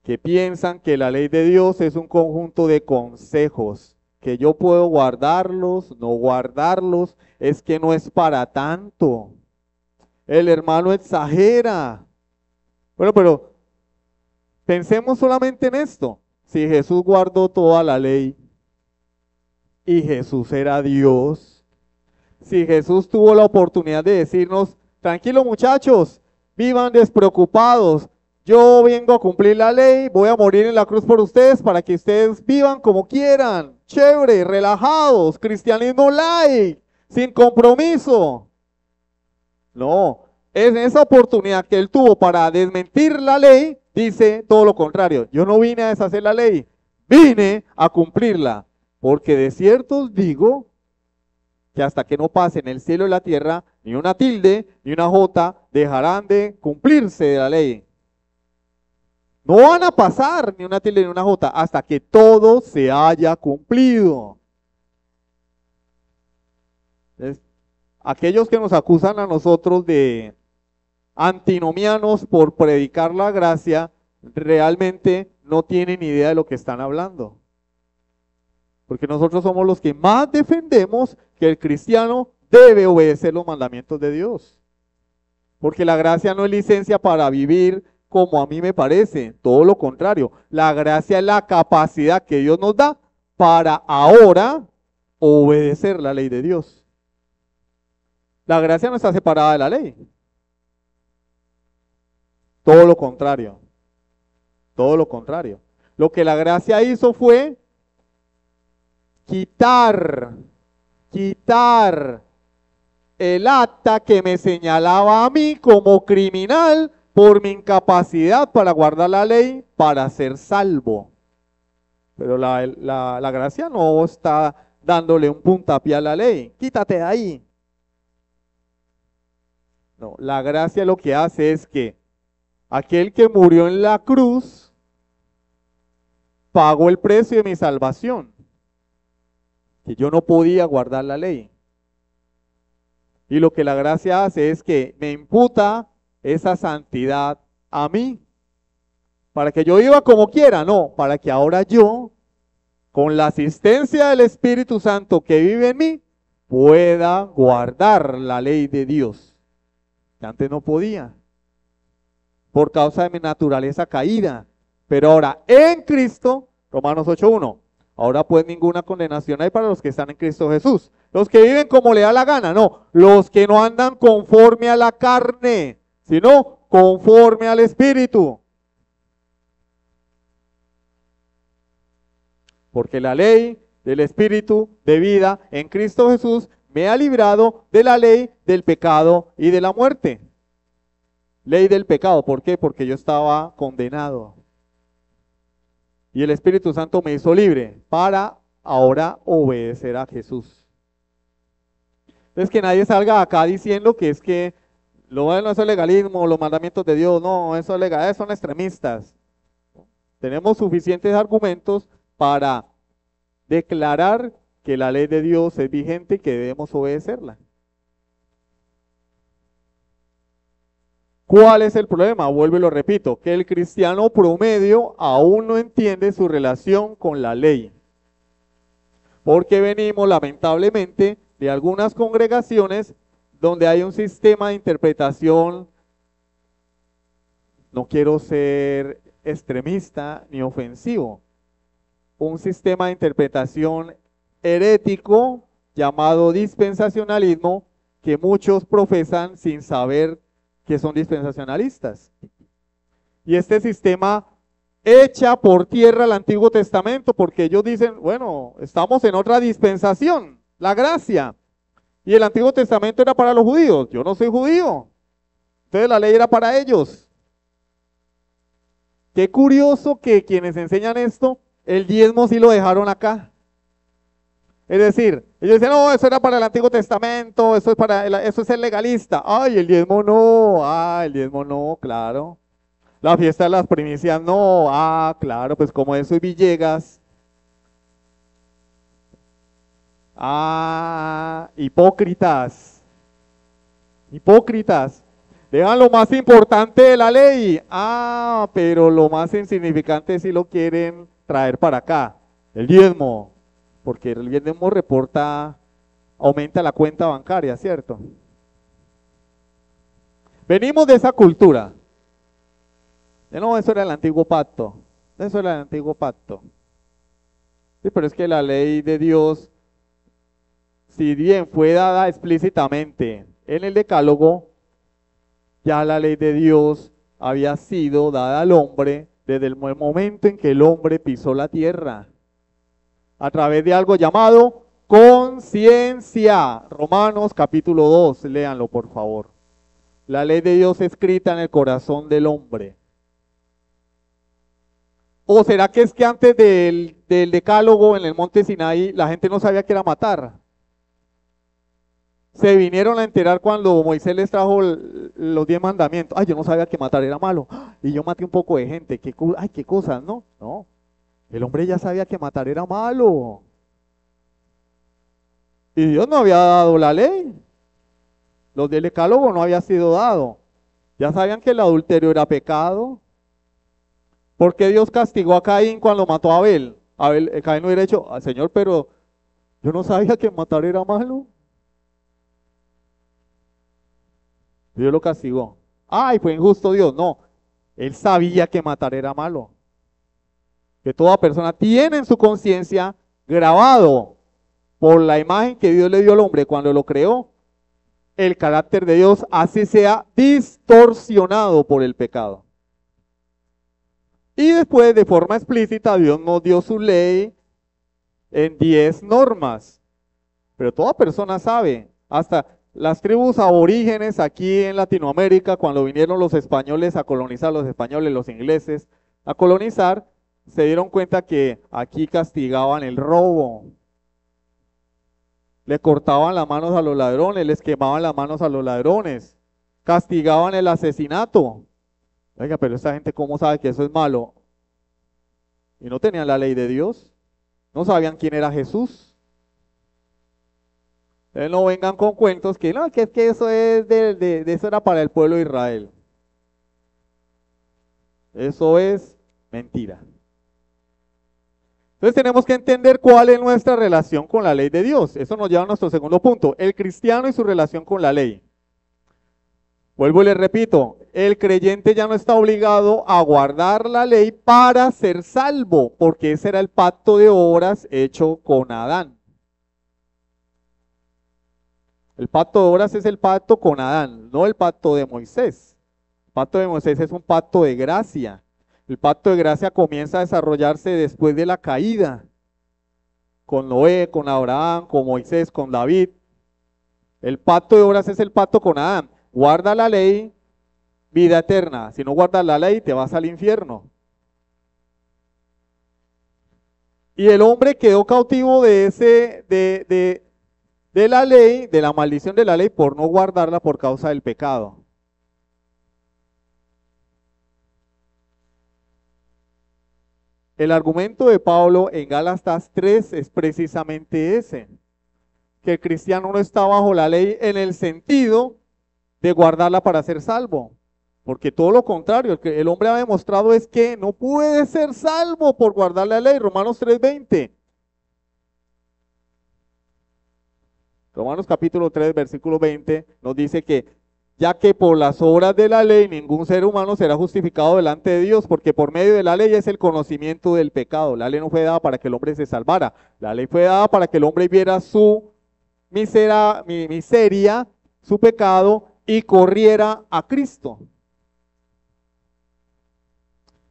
Que piensan que la ley de Dios es un conjunto de consejos, que yo puedo guardarlos, no guardarlos, es que no es para tanto. El hermano exagera. Bueno, pero pensemos solamente en esto. Si Jesús guardó toda la ley y Jesús era Dios, si Jesús tuvo la oportunidad de decirnos, tranquilos muchachos, vivan despreocupados, yo vengo a cumplir la ley, voy a morir en la cruz por ustedes para que ustedes vivan como quieran, chévere, relajados, cristianismo light, sin compromiso. No, en esa oportunidad que él tuvo para desmentir la ley, dice todo lo contrario. Yo no vine a deshacer la ley, vine a cumplirla. Porque de cierto os digo que hasta que no pasen el cielo y la tierra, ni una tilde, ni una jota, dejarán de cumplirse de la ley. No van a pasar ni una tilde ni una jota hasta que todo se haya cumplido. Entonces, aquellos que nos acusan a nosotros de antinomianos por predicar la gracia, realmente no tienen idea de lo que están hablando. Porque nosotros somos los que más defendemos que el cristiano debe obedecer los mandamientos de Dios. Porque la gracia no es licencia para vivir como a mí me parece, todo lo contrario. La gracia es la capacidad que Dios nos da para ahora obedecer la ley de Dios. La gracia no está separada de la ley. Todo lo contrario. Todo lo contrario. Lo que la gracia hizo fue quitar el acta que me señalaba a mí como criminal por mi incapacidad para guardar la ley para ser salvo. Pero la gracia no está dándole un puntapié a la ley. Quítate de ahí. No, la gracia lo que hace es que aquel que murió en la cruz pagó el precio de mi salvación. Que yo no podía guardar la ley. Y lo que la gracia hace es que me imputa esa santidad a mí. Para que yo viva como quiera, no, para que ahora yo, con la asistencia del Espíritu Santo que vive en mí, pueda guardar la ley de Dios. Que antes no podía. Por causa de mi naturaleza caída. Pero ahora en Cristo, Romanos 8:1. Ahora pues ninguna condenación hay para los que están en Cristo Jesús. Los que viven como le da la gana, no. Los que no andan conforme a la carne, sino conforme al Espíritu. Porque la ley del Espíritu de vida en Cristo Jesús me ha librado de la ley del pecado y de la muerte. Ley del pecado, ¿por qué? Porque yo estaba condenado. Y el Espíritu Santo me hizo libre para ahora obedecer a Jesús. Entonces que nadie salga acá diciendo que es que lo bueno es el legalismo, los mandamientos de Dios, no, eso es legal, son extremistas. Tenemos suficientes argumentos para declarar que la ley de Dios es vigente y que debemos obedecerla. ¿Cuál es el problema? Vuelvo y lo repito, que el cristiano promedio aún no entiende su relación con la ley. Porque venimos lamentablemente de algunas congregaciones donde hay un sistema de interpretación, no quiero ser extremista ni ofensivo, un sistema de interpretación herético llamado dispensacionalismo que muchos profesan sin saber que son dispensacionalistas. Y este sistema echa por tierra el Antiguo Testamento porque ellos dicen, bueno, estamos en otra dispensación, la gracia. Y el Antiguo Testamento era para los judíos, yo no soy judío. Entonces la ley era para ellos. Qué curioso que quienes enseñan esto, el diezmo sí lo dejaron acá. Es decir, ellos dicen, no, eso era para el Antiguo Testamento, eso es el legalista. Ay, el diezmo no, claro. La fiesta de las primicias no, claro, pues como eso y Villegas. Hipócritas. Dejan lo más importante de la ley. Pero lo más insignificante sí lo quieren traer para acá. El diezmo. Porque el diezmo aumenta la cuenta bancaria, ¿cierto? Venimos de esa cultura. No, eso era el antiguo pacto. Sí, pero es que la ley de Dios, si bien fue dada explícitamente en el Decálogo, ya la ley de Dios había sido dada al hombre desde el momento en que el hombre pisó la tierra, a través de algo llamado conciencia. Romanos capítulo 2, léanlo por favor. La ley de Dios escrita en el corazón del hombre. ¿O será que es que antes del Decálogo en el monte Sinaí la gente no sabía qué era matar? Se vinieron a enterar cuando Moisés les trajo los 10 mandamientos. Yo no sabía que matar era malo. Y yo maté un poco de gente. Qué cosas, ¿no? No. El hombre ya sabía que matar era malo. Y Dios no había dado la ley. Los del Decálogo no había sido dado. Ya sabían que el adulterio era pecado. ¿Por qué Dios castigó a Caín cuando mató a Abel? Caín no hubiera dicho, Señor, pero yo no sabía que matar era malo. Dios lo castigó. Y fue injusto Dios. No, él sabía que matar era malo. Que toda persona tiene en su conciencia grabado por la imagen que Dios le dio al hombre cuando lo creó, el carácter de Dios así sea distorsionado por el pecado. Y después, de forma explícita, Dios nos dio su ley en 10 normas. Pero toda persona sabe, hasta las tribus aborígenes aquí en Latinoamérica, cuando vinieron los españoles a colonizar, los españoles, los ingleses a colonizar, se dieron cuenta que aquí castigaban el robo. Le cortaban las manos a los ladrones, les quemaban las manos a los ladrones, castigaban el asesinato. Oiga, pero esta gente ¿cómo sabe que eso es malo? Y no tenían la ley de Dios, no sabían quién era Jesús. No vengan con cuentos que no, que es que eso es eso era para el pueblo de Israel. Eso es mentira. Entonces tenemos que entender cuál es nuestra relación con la ley de Dios. Eso nos lleva a nuestro segundo punto, el cristiano y su relación con la ley. Vuelvo y les repito, el creyente ya no está obligado a guardar la ley para ser salvo, porque ese era el pacto de obras hecho con Adán. El pacto de obras es el pacto con Adán, no el pacto de Moisés. El pacto de Moisés es un pacto de gracia. El pacto de gracia comienza a desarrollarse después de la caída, con Noé, con Abraham, con Moisés, con David. El pacto de obras es el pacto con Adán. Guarda la ley, vida eterna. Si no guardas la ley, te vas al infierno. Y el hombre quedó cautivo de la ley, de la maldición de la ley, por no guardarla por causa del pecado. El argumento de Pablo en Gálatas 3 es precisamente ese, que el cristiano no está bajo la ley en el sentido de guardarla para ser salvo, porque todo lo contrario, el hombre ha demostrado es que no puede ser salvo por guardar la ley. Romanos 3:20. Romanos capítulo 3, versículo 20 nos dice que ya que por las obras de la ley ningún ser humano será justificado delante de Dios, porque por medio de la ley es el conocimiento del pecado. La ley no fue dada para que el hombre se salvara, la ley fue dada para que el hombre viera su miseria, su pecado y corriera a Cristo.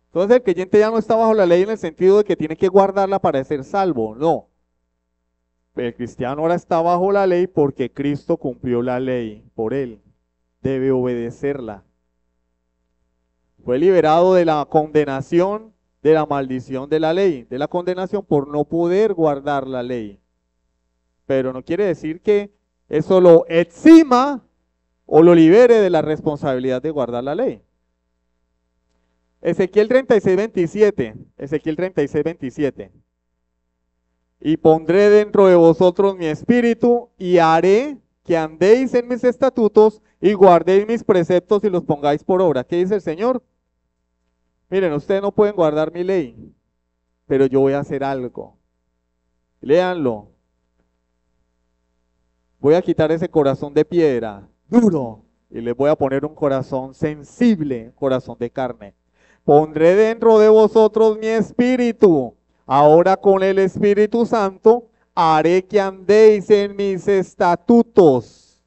Entonces el creyente ya no está bajo la ley en el sentido de que tiene que guardarla para ser salvo, no. El cristiano ahora está bajo la ley porque Cristo cumplió la ley por él. Debe obedecerla. Fue liberado de la condenación, de la maldición de la ley, de la condenación por no poder guardar la ley. Pero no quiere decir que eso lo exima o lo libere de la responsabilidad de guardar la ley. Ezequiel 36:27. Ezequiel 36:27. Y pondré dentro de vosotros mi espíritu y haré que andéis en mis estatutos y guardéis mis preceptos y los pongáis por obra. ¿Qué dice el Señor? Miren, ustedes no pueden guardar mi ley, pero yo voy a hacer algo. Léanlo. Voy a quitar ese corazón de piedra, duro, y les voy a poner un corazón sensible, corazón de carne. Pondré dentro de vosotros mi espíritu. Ahora con el Espíritu Santo haré que andéis en mis estatutos.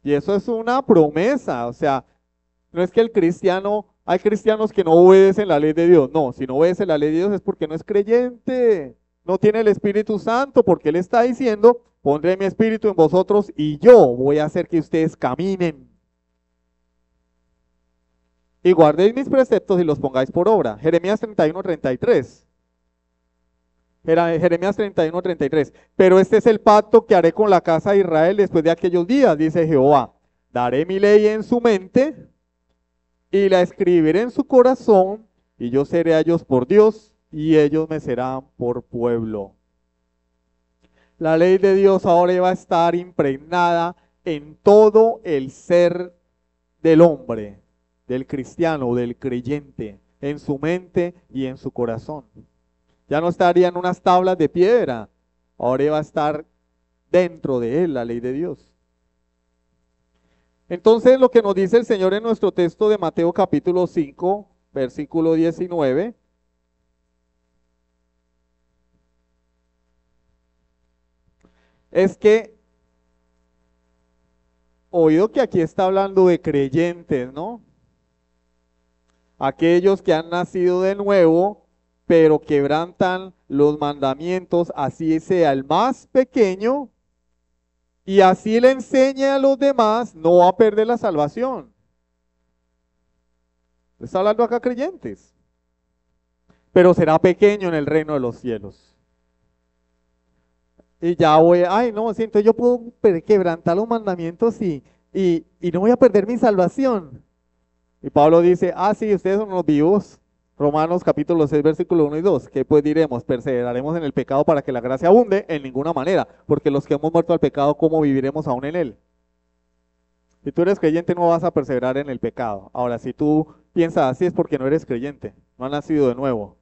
Y eso es una promesa, o sea, no es que el cristiano, hay cristianos que no obedecen la ley de Dios, no, si no obedece la ley de Dios es porque no es creyente, no tiene el Espíritu Santo, porque Él está diciendo, pondré mi espíritu en vosotros y yo voy a hacer que ustedes caminen. Y guardéis mis preceptos y los pongáis por obra. Jeremías 31:33. Jeremías 31:33. Pero este es el pacto que haré con la casa de Israel después de aquellos días, dice Jehová. Daré mi ley en su mente y la escribiré en su corazón, y yo seré a ellos por Dios, y ellos me serán por pueblo. La ley de Dios ahora va a estar impregnada en todo el ser del hombre, del cristiano, del creyente, en su mente y en su corazón. Ya no estaría en unas tablas de piedra, ahora va a estar dentro de él la ley de Dios. Entonces lo que nos dice el Señor en nuestro texto de Mateo capítulo 5, versículo 19, es que, oído que aquí está hablando de creyentes, ¿no? Aquellos que han nacido de nuevo, pero quebrantan los mandamientos, así sea el más pequeño, y así le enseña a los demás, no va a perder la salvación. Está hablando acá creyentes, pero será pequeño en el reino de los cielos. Y ya voy, ay no, siento, yo puedo quebrantar los mandamientos y no voy a perder mi salvación. Y Pablo dice, sí, ustedes son los vivos. Romanos capítulo 6, versículo 1 y 2. ¿Qué pues diremos? ¿Perseveraremos en el pecado para que la gracia abunde? En ninguna manera, porque los que hemos muerto al pecado, ¿cómo viviremos aún en él? Si tú eres creyente, no vas a perseverar en el pecado. Ahora, si tú piensas así es porque no eres creyente, no has nacido de nuevo.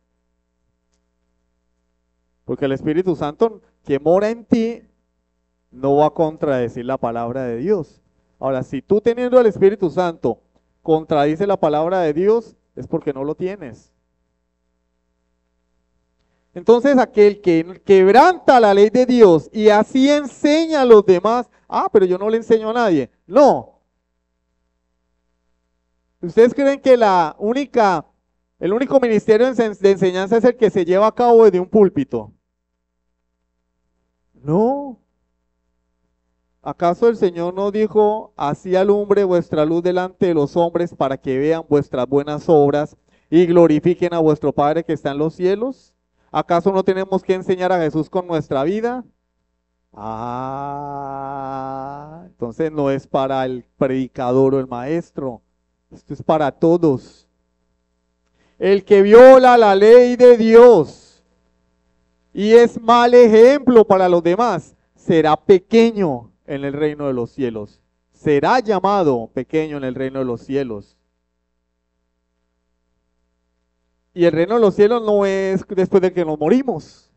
Porque el Espíritu Santo que mora en ti no va a contradecir la palabra de Dios. Ahora, si tú teniendo el Espíritu Santo contradice la palabra de Dios, es porque no lo tienes. Entonces, aquel que quebranta la ley de Dios y así enseña a los demás, pero yo no le enseño a nadie. No. ¿Ustedes creen que el único ministerio de enseñanza es el que se lleva a cabo desde un púlpito? No. ¿Acaso el Señor no dijo, así alumbre vuestra luz delante de los hombres para que vean vuestras buenas obras y glorifiquen a vuestro Padre que está en los cielos? ¿Acaso no tenemos que enseñar a Jesús con nuestra vida? Entonces no es para el predicador o el maestro, esto es para todos. El que viola la ley de Dios y es mal ejemplo para los demás, será pequeño en el reino de los cielos. Será llamado pequeño en el reino de los cielos. Y el reino de los cielos no es después de que nos morimos.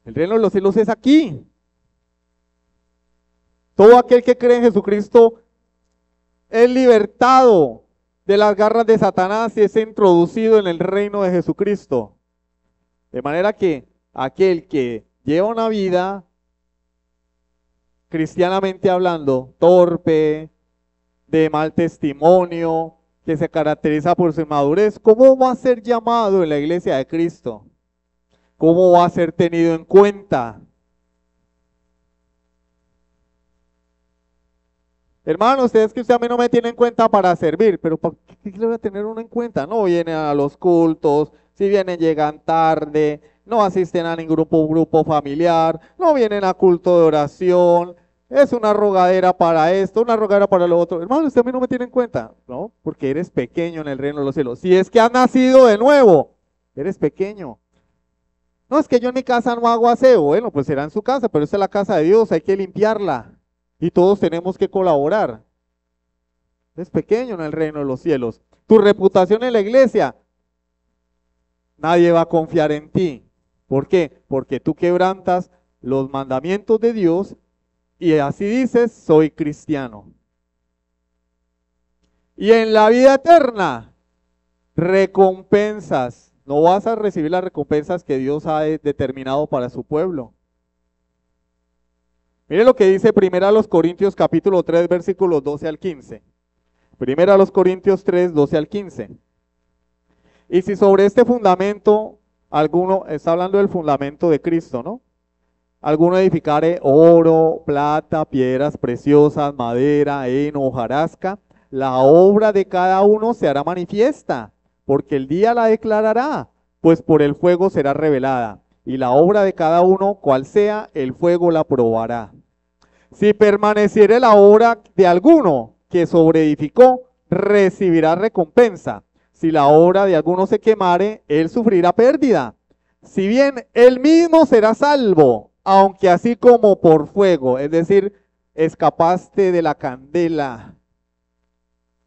El reino de los cielos es aquí. Todo aquel que cree en Jesucristo es libertado de las garras de Satanás y es introducido en el reino de Jesucristo. De manera que aquel que lleva una vida, cristianamente hablando, torpe, de mal testimonio, que se caracteriza por su inmadurez, ¿cómo va a ser llamado en la iglesia de Cristo? ¿Cómo va a ser tenido en cuenta? Hermano, ustedes que usted a mí no me tiene en cuenta para servir, pero ¿para qué le voy a tener uno en cuenta? No vienen a los cultos, si vienen llegan tarde, no asisten a ningún grupo familiar, no vienen a culto de oración, es una rogadera para esto, una rogadera para lo otro. Hermano, usted a mí no me tiene en cuenta, ¿no? Porque eres pequeño en el reino de los cielos. Si es que has nacido de nuevo, eres pequeño. No, es que yo en mi casa no hago aseo. Bueno, pues será en su casa, pero esta es la casa de Dios, hay que limpiarla. Y todos tenemos que colaborar. Es pequeño en el reino de los cielos. Tu reputación en la iglesia, nadie va a confiar en ti. ¿Por qué? Porque tú quebrantas los mandamientos de Dios y así dices, soy cristiano. Y en la vida eterna, recompensas. No vas a recibir las recompensas que Dios ha determinado para su pueblo. Mire lo que dice 1 Corintios capítulo 3, versículos 12 al 15. 1 Corintios 3, 12 al 15. Y si sobre este fundamento, alguno, está hablando del fundamento de Cristo, ¿no? Alguno edificare oro, plata, piedras preciosas, madera, heno, hojarasca, la obra de cada uno se hará manifiesta, porque el día la declarará, pues por el fuego será revelada, y la obra de cada uno, cual sea, el fuego la probará. Si permaneciere la obra de alguno que sobreedificó, recibirá recompensa. Si la obra de alguno se quemare, él sufrirá pérdida. Si bien él mismo será salvo, aunque así como por fuego, es decir, escapaste de la candela,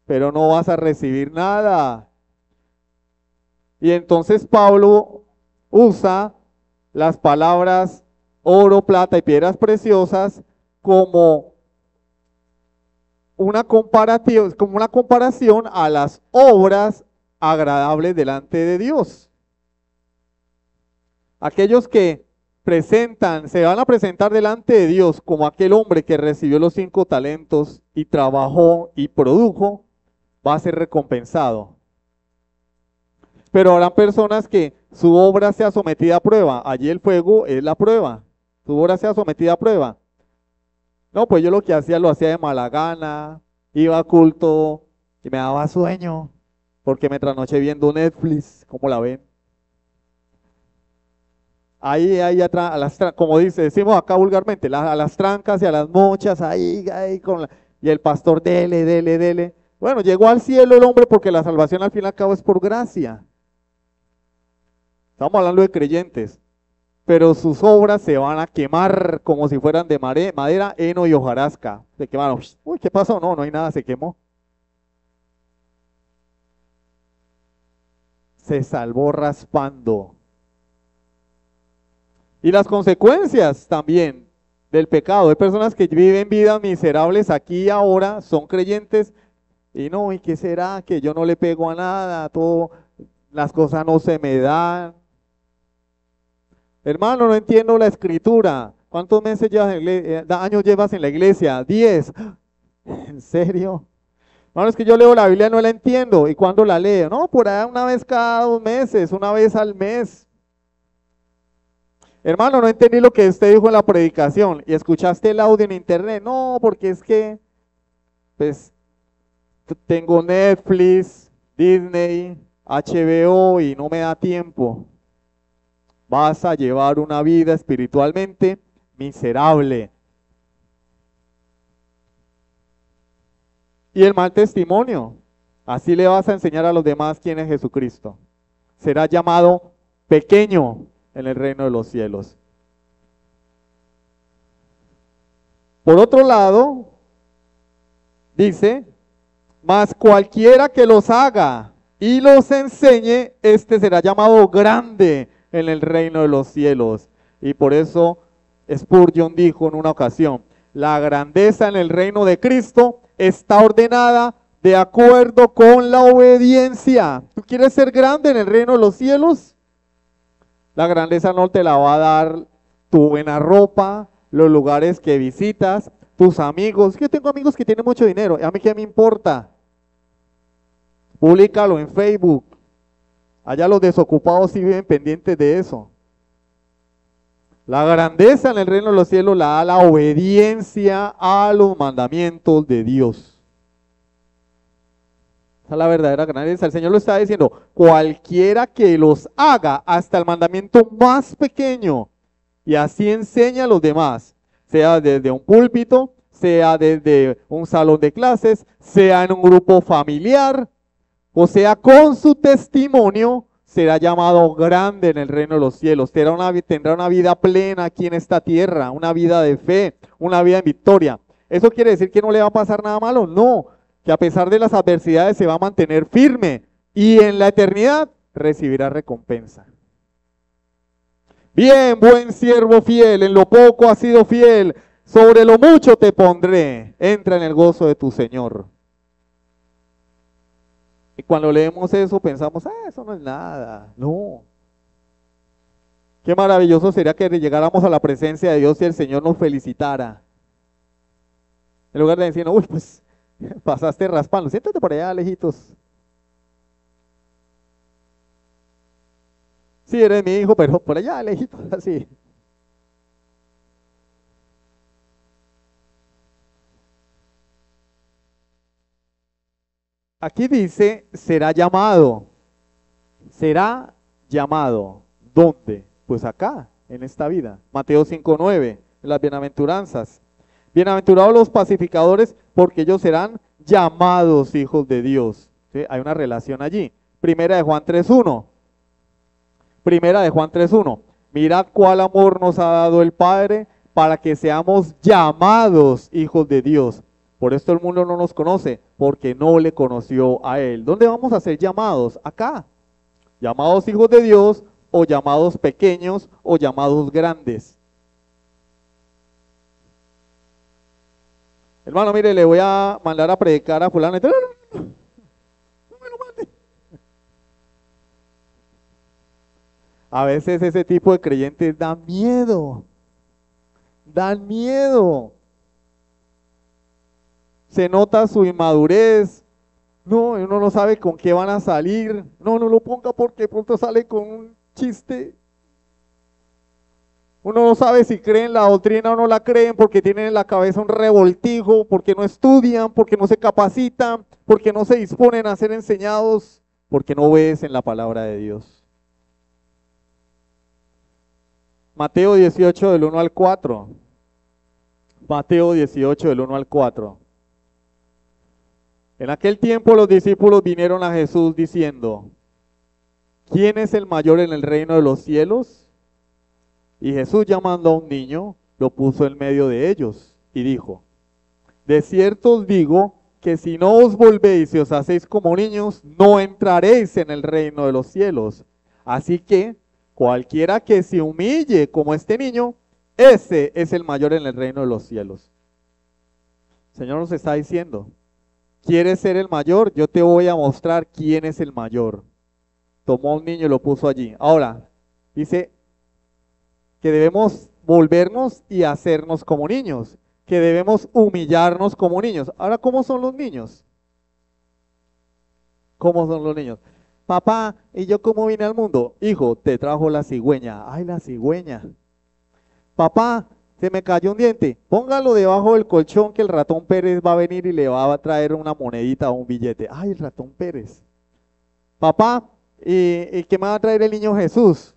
pero no vas a recibir nada. Y entonces Pablo usa las palabras oro, plata y piedras preciosas como una comparación a las obras agradables delante de Dios. Aquellos que se van a presentar delante de Dios como aquel hombre que recibió los 5 talentos y trabajó y produjo, va a ser recompensado. Pero habrá personas que su obra sea sometida a prueba. Allí el fuego es la prueba. Su obra sea sometida a prueba. No, pues yo lo que hacía lo hacía de mala gana, iba a culto y me daba sueño porque me trasnoché viendo Netflix, ¿cómo la ven? Ahí atrás, como decimos acá vulgarmente, a las trancas y a las mochas, ahí y el pastor dele. Bueno, llegó al cielo el hombre porque la salvación al fin y al cabo es por gracia. Estamos hablando de creyentes, pero sus obras se van a quemar como si fueran de madera, heno y hojarasca. Se quemaron. Uy, ¿qué pasó? No hay nada, se quemó. Se salvó raspando. Y las consecuencias también del pecado. Hay personas que viven vidas miserables aquí y ahora, son creyentes, y no, ¿y qué será? Que yo no le pego a nada, las cosas no se me dan. Hermano, no entiendo la escritura. ¿Cuántos meses años llevas en la iglesia? 10. ¿En serio? Hermano, es que yo leo la Biblia y no la entiendo. ¿Y cuándo la leo? No, por allá una vez cada 2 meses, una vez al mes. Hermano, no entendí lo que usted dijo en la predicación. ¿Y escuchaste el audio en internet? No, porque es que, pues, tengo Netflix, Disney, HBO y no me da tiempo. Vas a llevar una vida espiritualmente miserable. Y el mal testimonio. Así le vas a enseñar a los demás quién es Jesucristo. será llamado pequeño en el reino de los cielos. Por otro lado, dice, mas cualquiera que los haga y los enseñe, este será llamado grande en el reino de los cielos. Y por eso Spurgeon dijo en una ocasión, la grandeza en el reino de Cristo está ordenada de acuerdo con la obediencia. ¿Tú quieres ser grande en el reino de los cielos? La grandeza no te la va a dar tu buena ropa, los lugares que visitas, tus amigos. Yo tengo amigos que tienen mucho dinero, ¿a mí qué me importa? Públicalo en Facebook. Allá los desocupados sí viven pendientes de eso. La grandeza en el reino de los cielos la da la obediencia a los mandamientos de Dios. Esa es la verdadera grandeza. El Señor lo está diciendo, cualquiera que los haga hasta el mandamiento más pequeño y así enseña a los demás, sea desde un púlpito, sea desde un salón de clases, sea en un grupo familiar, o sea con su testimonio, será llamado grande en el reino de los cielos, tendrá una vida plena aquí en esta tierra, una vida de fe, una vida en victoria. ¿Eso quiere decir que no le va a pasar nada malo? No, que a pesar de las adversidades se va a mantener firme y en la eternidad recibirá recompensa. Bien, buen siervo fiel, en lo poco has sido fiel, sobre lo mucho te pondré, entra en el gozo de tu Señor. Y cuando leemos eso pensamos, eso no es nada, no. Qué maravilloso sería que llegáramos a la presencia de Dios y el Señor nos felicitara. En lugar de decir, uy, pues pasaste raspando, siéntate por allá, lejitos. Sí, eres mi hijo, pero por allá, lejitos, así. Aquí dice, será llamado. Será llamado. ¿Dónde? Pues acá, en esta vida. Mateo 5:9, en las bienaventuranzas. Bienaventurados los pacificadores, porque ellos serán llamados hijos de Dios. ¿Sí? Hay una relación allí. Primera de Juan 3:1. Primera de Juan 3:1. Mirad cuál amor nos ha dado el Padre para que seamos llamados hijos de Dios. Por esto el mundo no nos conoce, porque no le conoció a Él. ¿Dónde vamos a ser llamados? Acá. Llamados hijos de Dios, o llamados pequeños, o llamados grandes. Hermano, mire, le voy a mandar a predicar a fulano. No, no me lo mande. A veces ese tipo de creyentes dan miedo. Dan miedo. Se nota su inmadurez. No, uno no sabe con qué van a salir. No, no lo ponga porque pronto sale con un chiste. Uno no sabe si creen la doctrina o no la creen porque tienen en la cabeza un revoltijo, porque no estudian, porque no se capacitan, porque no se disponen a ser enseñados, porque no obedecen la palabra de Dios. Mateo 18 del 1 al 4. Mateo 18 del 1 al 4. En aquel tiempo los discípulos vinieron a Jesús diciendo, ¿quién es el mayor en el reino de los cielos? Y Jesús, llamando a un niño, lo puso en medio de ellos y dijo, de cierto os digo que si no os volvéis y os hacéis como niños, no entraréis en el reino de los cielos. Así que cualquiera que se humille como este niño, ese es el mayor en el reino de los cielos. El Señor nos está diciendo, ¿quieres ser el mayor? Yo te voy a mostrar quién es el mayor. Tomó a un niño y lo puso allí. Ahora, dice que debemos volvernos y hacernos como niños, que debemos humillarnos como niños. Ahora, ¿cómo son los niños? ¿Cómo son los niños? Papá, ¿y yo cómo vine al mundo? Hijo, te trajo la cigüeña. Ay, la cigüeña. Papá, se me cayó un diente. Póngalo debajo del colchón que el ratón Pérez va a venir y le va a traer una monedita o un billete. Ay, el ratón Pérez. Papá, ¿y qué me va a traer el niño Jesús?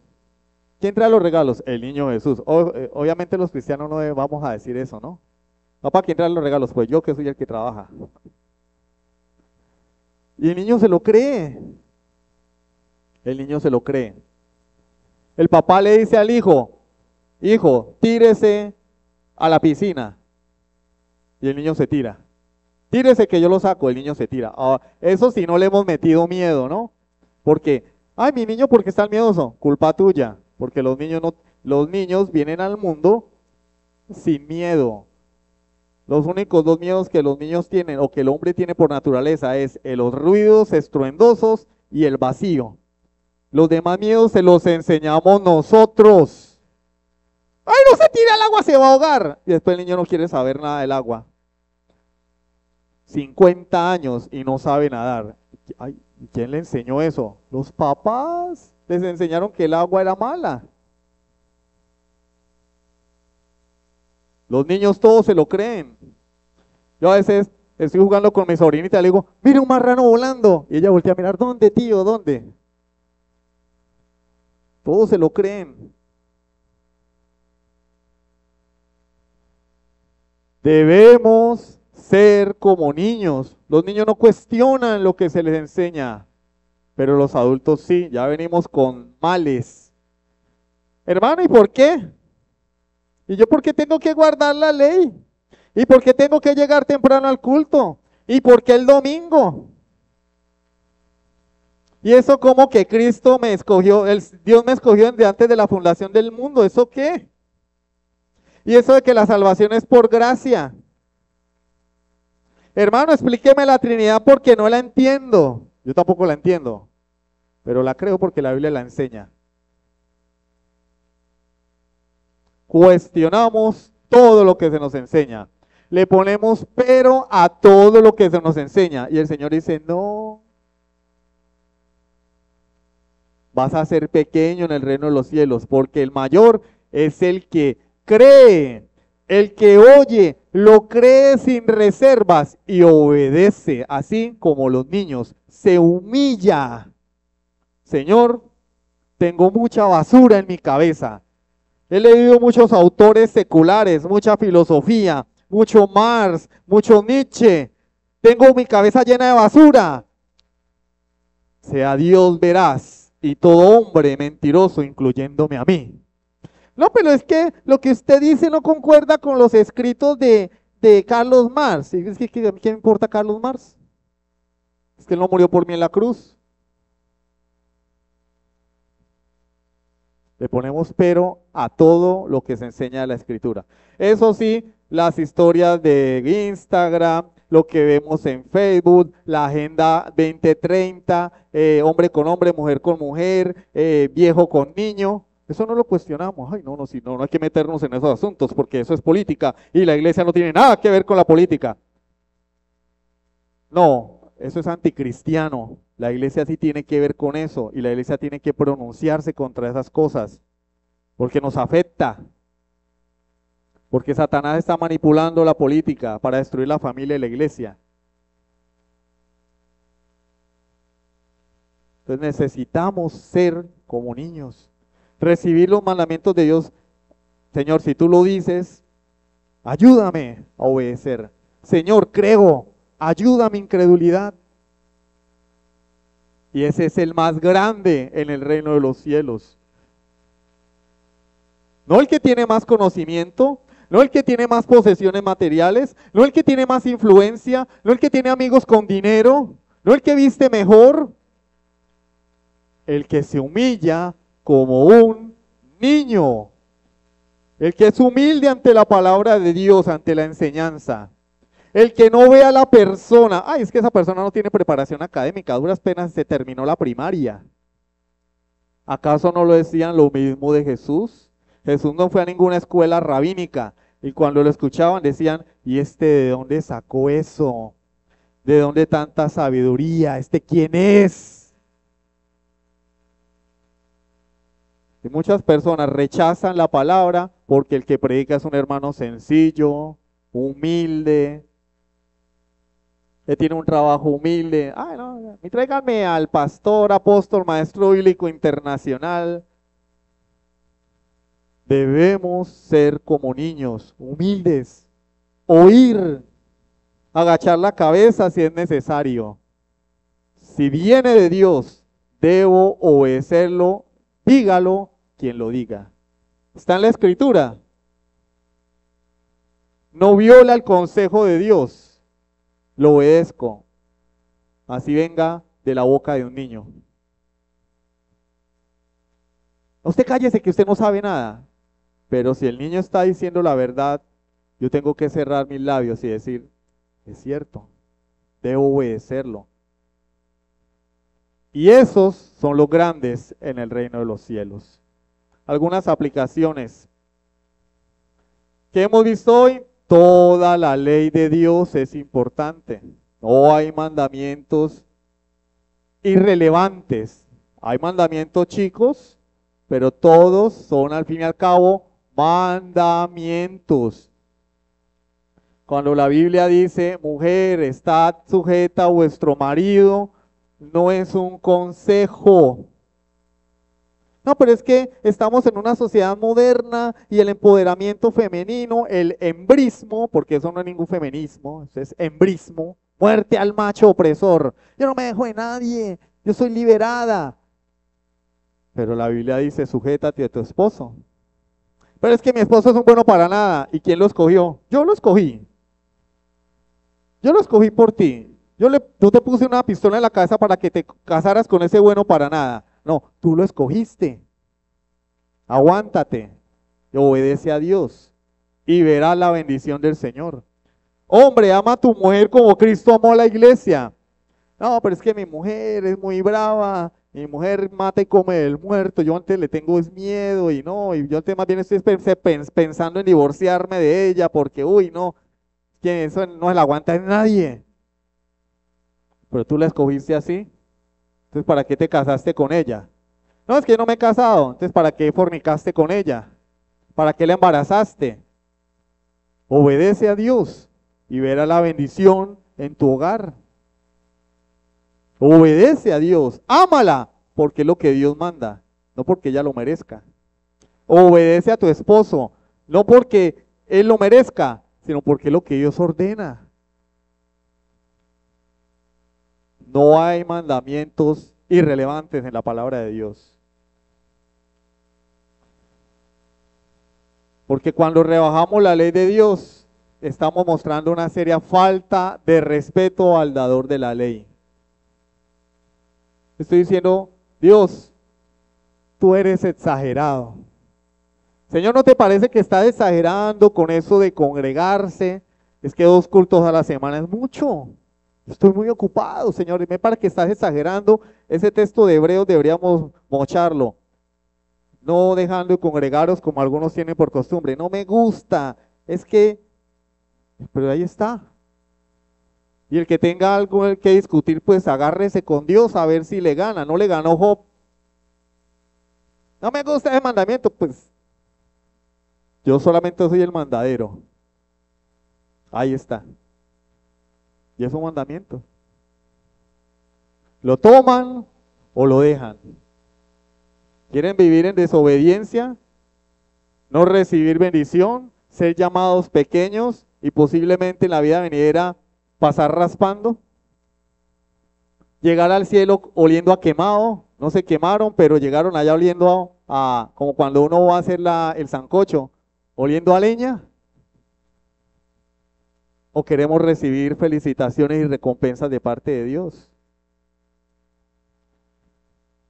¿Quién trae los regalos? El niño Jesús. Obviamente los cristianos no vamos a decir eso, ¿no? Papá, ¿quién trae los regalos? Pues yo, que soy el que trabaja. Y el niño se lo cree. el niño se lo cree. El papá le dice al hijo, hijo, tírese a la piscina. Y el niño se tira. Tírese que yo lo saco, el niño se tira. Ah, eso si no le hemos metido miedo, ¿no? Porque, ay, mi niño, ¿por qué está miedoso? Culpa tuya, porque los niños no, los niños vienen al mundo sin miedo. Los únicos dos miedos que los niños tienen o que el hombre tiene por naturaleza es los ruidos estruendosos y el vacío. Los demás miedos se los enseñamos nosotros. ¡Ay, no se tira al agua, se va a ahogar! Y después el niño no quiere saber nada del agua. 50 años y no sabe nadar. Ay, ¿quién le enseñó eso? Los papás les enseñaron que el agua era mala. Los niños todos se lo creen. Yo a veces estoy jugando con mi sobrinita y le digo, mira un marrano volando. Y ella voltea a mirar, ¿dónde, tío? ¿Dónde? Todos se lo creen. Debemos ser como niños. Los niños no cuestionan lo que se les enseña, pero los adultos sí, ya venimos con males. Hermano, ¿y por qué? ¿Y yo por qué tengo que guardar la ley? ¿Y por qué tengo que llegar temprano al culto? ¿Y por qué el domingo? Y eso como que Cristo me escogió, Dios me escogió desde antes de la fundación del mundo, ¿eso qué? Y eso de que la salvación es por gracia. Hermano, explíqueme la Trinidad porque no la entiendo. Yo tampoco la entiendo, pero la creo porque la Biblia la enseña. Cuestionamos todo lo que se nos enseña. Le ponemos pero a todo lo que se nos enseña. Y el Señor dice, no. Vas a ser pequeño en el reino de los cielos, porque el mayor es el que cree, el que oye, lo cree sin reservas y obedece, así como los niños, se humilla. Señor, tengo mucha basura en mi cabeza. He leído muchos autores seculares, mucha filosofía, mucho Marx, mucho Nietzsche. Tengo mi cabeza llena de basura. Sea Dios veraz y todo hombre mentiroso, incluyéndome a mí. No, pero es que lo que usted dice no concuerda con los escritos de Carlos Marx. ¿Y es que ¿quién importa Carlos Marx? Es que él no murió por mí en la cruz. Le ponemos pero a todo lo que se enseña de la Escritura. Eso sí, las historias de Instagram, lo que vemos en Facebook, la Agenda 2030, hombre con hombre, mujer con mujer, viejo con niño, eso no lo cuestionamos. Ay, no, no hay que meternos en esos asuntos porque eso es política y la iglesia no tiene nada que ver con la política. No, eso es anticristiano. La iglesia sí tiene que ver con eso y la iglesia tiene que pronunciarse contra esas cosas porque nos afecta. Porque Satanás está manipulando la política para destruir la familia y la iglesia. Entonces necesitamos ser como niños, recibir los mandamientos de Dios. Señor, si tú lo dices, ayúdame a obedecer. Señor, creo, ayuda a mi incredulidad. Y ese es el más grande en el reino de los cielos. No el que tiene más conocimiento, no el que tiene más posesiones materiales, no el que tiene más influencia, no el que tiene amigos con dinero, no el que viste mejor. El que se humilla como un niño. El que es humilde ante la palabra de Dios, ante la enseñanza. El que no ve a la persona, ay, es que esa persona no tiene preparación académica, a duras penas se terminó la primaria. ¿Acaso no lo decían lo mismo de Jesús? Jesús no fue a ninguna escuela rabínica y cuando lo escuchaban decían, ¿y este de dónde sacó eso? ¿De dónde tanta sabiduría? ¿Este quién es? Y muchas personas rechazan la palabra porque el que predica es un hermano sencillo, humilde, que tiene un trabajo humilde. Ay, no, tráiganme al pastor, apóstol, maestro bíblico internacional. Debemos ser como niños, humildes, oír, agachar la cabeza si es necesario. Si viene de Dios, debo obedecerlo, dígalo quien lo diga. Está en la escritura. No viola el consejo de Dios, lo obedezco. Así venga de la boca de un niño. Usted cállese que usted no sabe nada. Pero si el niño está diciendo la verdad, yo tengo que cerrar mis labios y decir, es cierto, debo obedecerlo. Y esos son los grandes en el reino de los cielos. Algunas aplicaciones que hemos visto hoy. Toda la ley de Dios es importante. No hay mandamientos irrelevantes. Hay mandamientos chicos, pero todos son al fin y al cabo mandamientos. Cuando la Biblia dice, mujer, estad sujeta a vuestro marido, no es un consejo. No, pero es que estamos en una sociedad moderna y el empoderamiento femenino, el embrismo, porque eso no es ningún feminismo, eso es embrismo, muerte al macho opresor. Yo no me dejo de nadie, yo soy liberada. Pero la Biblia dice, sujétate a tu esposo. Pero es que mi esposo es un bueno para nada. ¿Y quién lo escogió? Yo lo escogí. Yo lo escogí por ti. Tú te puse una pistola en la cabeza para que te casaras con ese bueno para nada. No, tú lo escogiste. Aguántate. Obedece a Dios y verás la bendición del Señor. Hombre, ama a tu mujer como Cristo amó a la iglesia. No, pero es que mi mujer es muy brava. Mi mujer mata y come del muerto. Yo antes le tengo miedo y no. Y yo antes más bien estoy pensando en divorciarme de ella porque, uy, no. Que eso no se la aguanta en nadie. Pero tú la escogiste así. Entonces, ¿para qué te casaste con ella? No, es que yo no me he casado. Entonces, ¿para qué fornicaste con ella? ¿Para qué la embarazaste? Obedece a Dios y verás la bendición en tu hogar. Obedece a Dios. Ámala porque es lo que Dios manda, no porque ella lo merezca. Obedece a tu esposo, no porque él lo merezca, sino porque es lo que Dios ordena. No hay mandamientos irrelevantes en la palabra de Dios. Porque cuando rebajamos la ley de Dios, estamos mostrando una seria falta de respeto al dador de la ley. Estoy diciendo, Dios, tú eres exagerado. Señor, ¿no te parece que estás exagerando con eso de congregarse? Es que 2 cultos a la semana es mucho. Estoy muy ocupado, Señor, y me parece que estás exagerando. Ese texto de Hebreos deberíamos mocharlo. No dejando de congregaros como algunos tienen por costumbre. No me gusta. Es que, pero ahí está. Y el que tenga algo que discutir, pues agárrese con Dios a ver si le gana. No le ganó Job. No me gusta ese mandamiento, pues yo solamente soy el mandadero. Ahí está. Y es un mandamiento. ¿Lo toman o lo dejan? ¿Quieren vivir en desobediencia? ¿No recibir bendición? ¿Ser llamados pequeños y posiblemente en la vida venidera pasar raspando? ¿Llegar al cielo oliendo a quemado? No se quemaron, pero llegaron allá oliendo a como cuando uno va a hacer el sancocho, oliendo a leña. ¿O queremos recibir felicitaciones y recompensas de parte de Dios?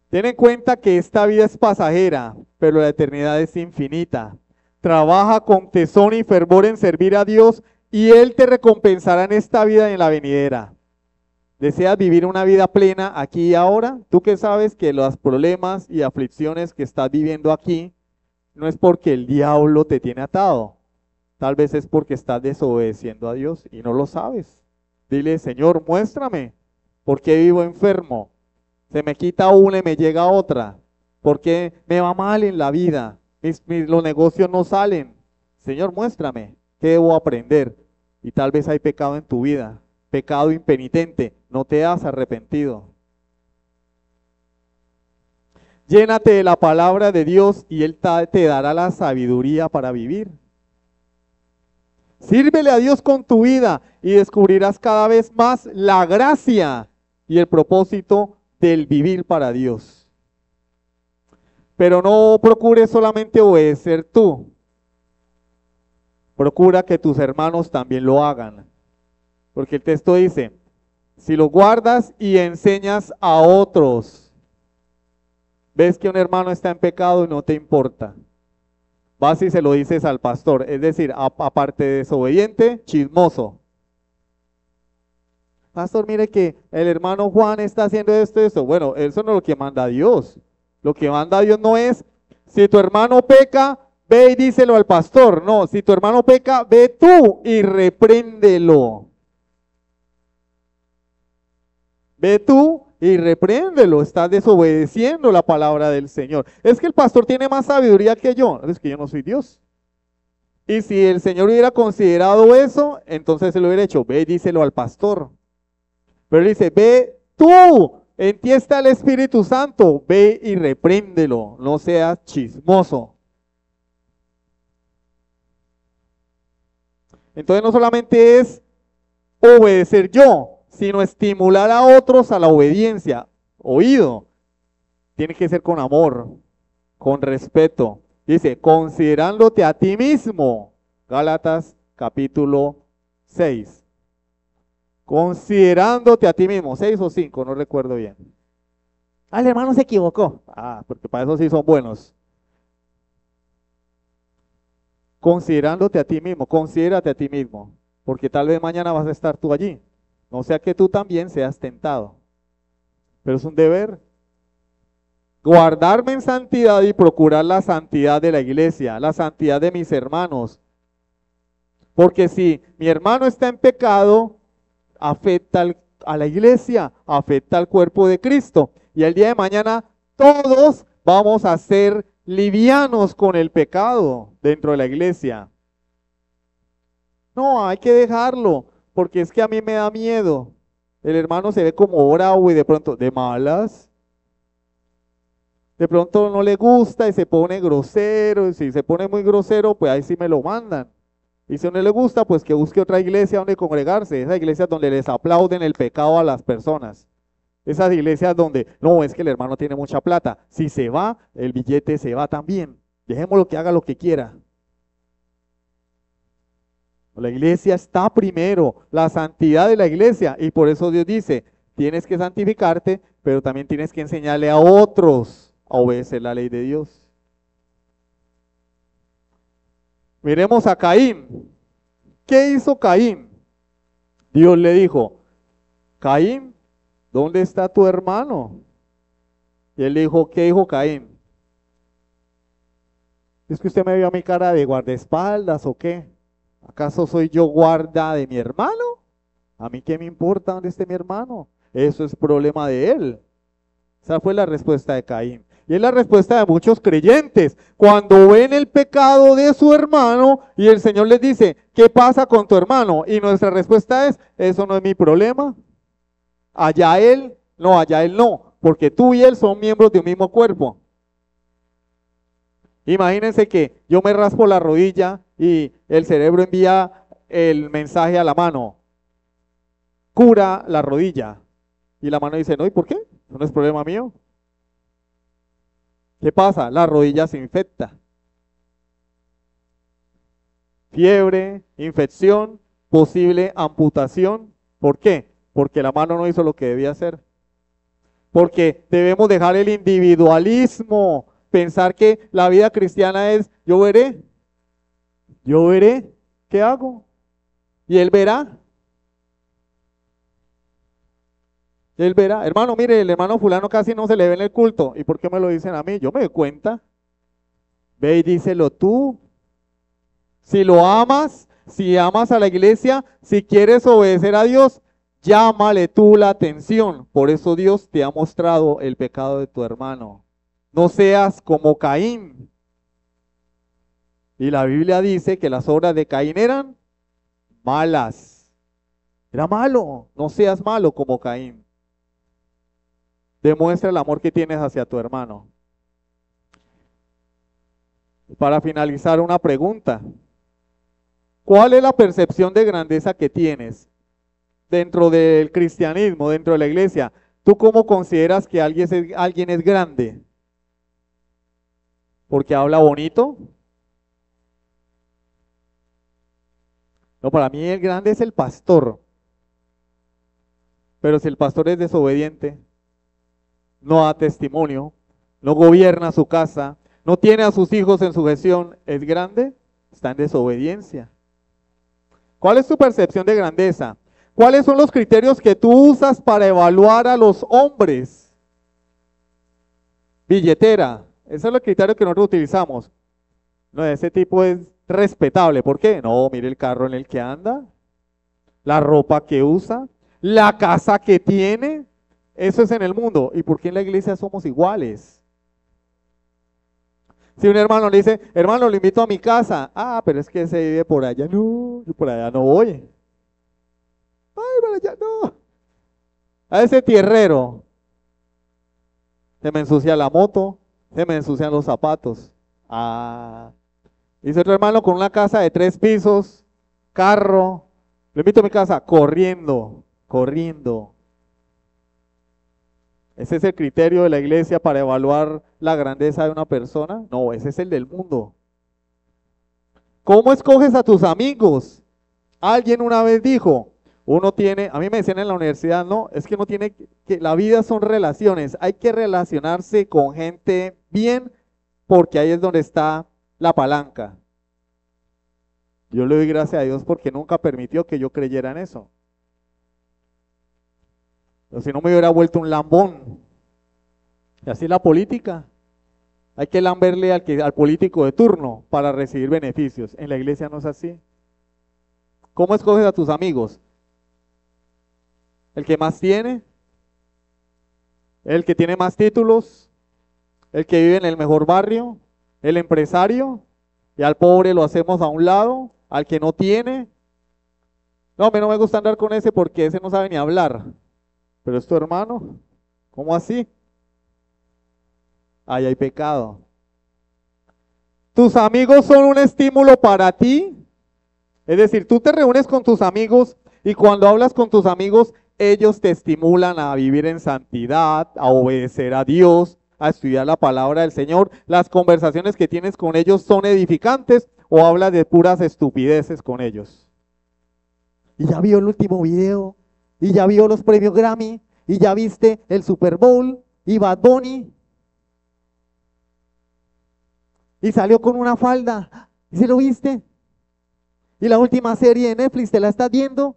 Ten en cuenta que esta vida es pasajera, pero la eternidad es infinita. Trabaja con tesón y fervor en servir a Dios y Él te recompensará en esta vida y en la venidera. ¿Deseas vivir una vida plena aquí y ahora? Tú que sabes que los problemas y aflicciones que estás viviendo aquí no es porque el diablo te tiene atado. Tal vez es porque estás desobedeciendo a Dios y no lo sabes. Dile, Señor, muéstrame por qué vivo enfermo. Se me quita una y me llega otra. ¿Por qué me va mal en la vida? Los negocios no salen. Señor, muéstrame qué debo aprender. Y tal vez hay pecado en tu vida. Pecado impenitente. No te has arrepentido. Llénate de la palabra de Dios y Él te dará la sabiduría para vivir. Sírvele a Dios con tu vida y descubrirás cada vez más la gracia y el propósito del vivir para Dios. Pero no procures solamente obedecer tú. Procura que tus hermanos también lo hagan. Porque el texto dice, si lo guardas y enseñas a otros, ves que un hermano está en pecado y no te importa. Vas y se lo dices al pastor, es decir, aparte de desobediente, chismoso. Pastor, mire que el hermano Juan está haciendo esto y esto. Bueno, eso no es lo que manda Dios. Lo que manda Dios no es, si tu hermano peca, ve y díselo al pastor. No, si tu hermano peca, ve tú y repréndelo. Ve tú y repréndelo, estás desobedeciendo la palabra del Señor. Es que el pastor tiene más sabiduría que yo, es que yo no soy Dios. Y si el Señor hubiera considerado eso, entonces se lo hubiera hecho, ve y díselo al pastor. Pero él dice, ve tú, en ti está el Espíritu Santo, ve y repréndelo, no seas chismoso. Entonces no solamente es obedecer yo, sino estimular a otros a la obediencia. Oído, tiene que ser con amor, con respeto. Dice, considerándote a ti mismo. Gálatas capítulo 6. Considerándote a ti mismo, 6 o 5, no recuerdo bien. Ah, el hermano se equivocó. Ah, porque para eso sí son buenos. Considerándote a ti mismo, considérate a ti mismo, porque tal vez mañana vas a estar tú allí. No sea que tú también seas tentado. Pero es un deber. Guardarme en santidad y procurar la santidad de la iglesia, la santidad de mis hermanos. Porque si mi hermano está en pecado, afecta a la iglesia, afecta al cuerpo de Cristo. Y el día de mañana todos vamos a ser livianos con el pecado dentro de la iglesia. No, hay que dejarlo, porque es que a mí me da miedo. El hermano se ve como bravo y de pronto, de malas. De pronto no le gusta y se pone grosero. Y si se pone muy grosero, pues ahí sí me lo mandan. Y si no le gusta, pues que busque otra iglesia donde congregarse. Esa iglesia donde les aplauden el pecado a las personas. Esas iglesias donde, no, es que el hermano tiene mucha plata. Si se va, el billete se va también. Dejémoslo que haga lo que quiera. La iglesia está primero, la santidad de la iglesia. Y por eso Dios dice, tienes que santificarte, pero también tienes que enseñarle a otros a obedecer la ley de Dios. Miremos a Caín. ¿Qué hizo Caín? Dios le dijo, Caín, ¿dónde está tu hermano? Y él le dijo, ¿qué dijo Caín? ¿Es que usted me vio a mi cara de guardaespaldas o qué? ¿Acaso soy yo guarda de mi hermano? ¿A mí qué me importa dónde esté mi hermano? Eso es problema de él. Esa fue la respuesta de Caín. Y es la respuesta de muchos creyentes. Cuando ven el pecado de su hermano y el Señor les dice, ¿qué pasa con tu hermano? Y nuestra respuesta es, eso no es mi problema. Allá él no, porque tú y él son miembros de un mismo cuerpo. Imagínense que yo me raspo la rodilla y el cerebro envía el mensaje a la mano. Cura la rodilla. Y la mano dice, no, ¿y por qué? Eso no es problema mío. ¿Qué pasa? La rodilla se infecta. Fiebre, infección, posible amputación. ¿Por qué? Porque la mano no hizo lo que debía hacer. Porque debemos dejar el individualismo, pensar que la vida cristiana es, yo veré, ¿qué hago? Y él verá. Él verá, hermano, mire, el hermano fulano casi no se le ve en el culto. ¿Y por qué me lo dicen a mí? Yo me doy cuenta. Ve y díselo tú. Si lo amas, si amas a la iglesia, si quieres obedecer a Dios, llámale tú la atención. Por eso Dios te ha mostrado el pecado de tu hermano. No seas como Caín. Y la Biblia dice que las obras de Caín eran malas. Era malo. No seas malo como Caín. Demuestra el amor que tienes hacia tu hermano. Para finalizar, una pregunta. ¿Cuál es la percepción de grandeza que tienes dentro del cristianismo, dentro de la iglesia? ¿Tú cómo consideras que alguien es grande? ¿Porque habla bonito? No, para mí el grande es el pastor. Pero si el pastor es desobediente, no da testimonio, no gobierna su casa, no tiene a sus hijos en su gestión, ¿es grande? Está en desobediencia. ¿Cuál es tu percepción de grandeza? ¿Cuáles son los criterios que tú usas para evaluar a los hombres? Billetera, ese es el criterio que nosotros utilizamos. No, ese tipo es respetable. ¿Por qué? No, mire el carro en el que anda, la ropa que usa, la casa que tiene. Eso es en el mundo. ¿Y por qué en la iglesia somos iguales? Si un hermano le dice, hermano, lo invito a mi casa. Ah, pero es que se vive por allá. No, yo por allá no voy. Ay, por allá no. A ese tierrero. Se me ensucia la moto, se me ensucian los zapatos. Ah. Dice otro hermano con una casa de 3 pisos, carro. Lo invito a mi casa, corriendo, corriendo. ¿Ese es el criterio de la iglesia para evaluar la grandeza de una persona? No, ese es el del mundo. ¿Cómo escoges a tus amigos? Alguien una vez dijo, uno tiene, a mí me decían en la universidad, no, es que uno tiene que, la vida son relaciones, hay que relacionarse con gente bien porque ahí es donde está la palanca. Yo le doy gracias a Dios porque nunca permitió que yo creyera en eso. Pero si no me hubiera vuelto un lambón. Y así la política. Hay que lamberle al político de turno para recibir beneficios. En la iglesia no es así. ¿Cómo escoges a tus amigos? ¿El que más tiene? ¿El que tiene más títulos? ¿El que vive en el mejor barrio? ¿El empresario? Y al pobre lo hacemos a un lado, al que no tiene. No, a mí no me gusta andar con ese porque ese no sabe ni hablar. Pero es tu hermano. ¿Cómo así? Ahí hay pecado. ¿Tus amigos son un estímulo para ti? Es decir, tú te reúnes con tus amigos y cuando hablas con tus amigos, ellos te estimulan a vivir en santidad, a obedecer a Dios, a estudiar la palabra del Señor. Las conversaciones que tienes con ellos son edificantes o hablas de puras estupideces con ellos. Y ya vio el último video, y ya vio los premios Grammy, y ya viste el Super Bowl, y Bad Bunny, y salió con una falda, ¿y se lo viste? Y la última serie de Netflix, ¿te la estás viendo?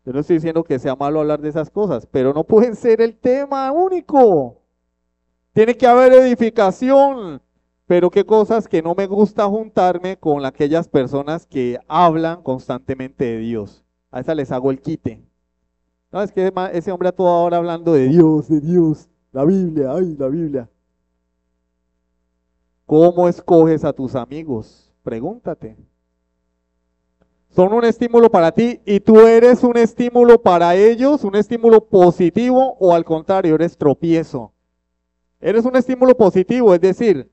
Yo no estoy diciendo que sea malo hablar de esas cosas, pero no pueden ser el tema único. Tiene que haber edificación. Pero qué cosas que no me gusta juntarme con aquellas personas que hablan constantemente de Dios. A esas les hago el quite. No, es que ese hombre a toda hora hablando de Dios, la Biblia, ay, la Biblia. ¿Cómo escoges a tus amigos? Pregúntate. Son un estímulo para ti y tú eres un estímulo para ellos, un estímulo positivo o al contrario, eres tropiezo. Eres un estímulo positivo, es decir,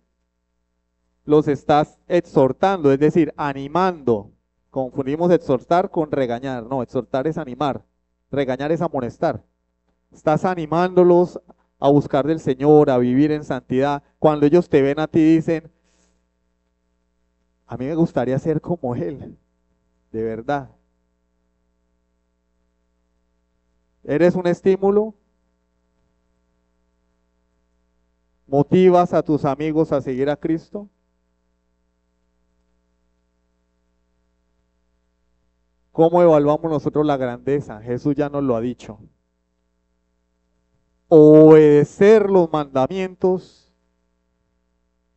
los estás exhortando, es decir, animando. Confundimos exhortar con regañar. No, exhortar es animar, regañar es amonestar. Estás animándolos a buscar del Señor, a vivir en santidad. Cuando ellos te ven a ti dicen, a mí me gustaría ser como Él, de verdad. ¿Eres un estímulo? ¿Motivas a tus amigos a seguir a Cristo? ¿Cómo evaluamos nosotros la grandeza? Jesús ya nos lo ha dicho. Obedecer los mandamientos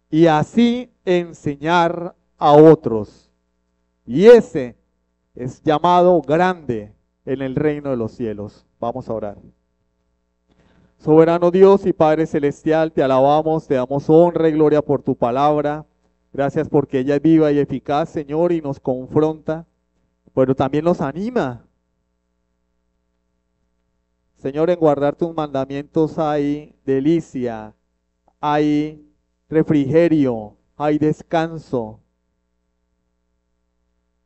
y así enseñar a otros. Y ese es llamado grande en el reino de los cielos. Vamos a orar. Soberano Dios y Padre Celestial, te alabamos, te damos honra y gloria por tu palabra. Gracias porque ella es viva y eficaz, Señor, y nos confronta, pero también nos anima. Señor, en guardar tus mandamientos hay delicia, hay refrigerio, hay descanso.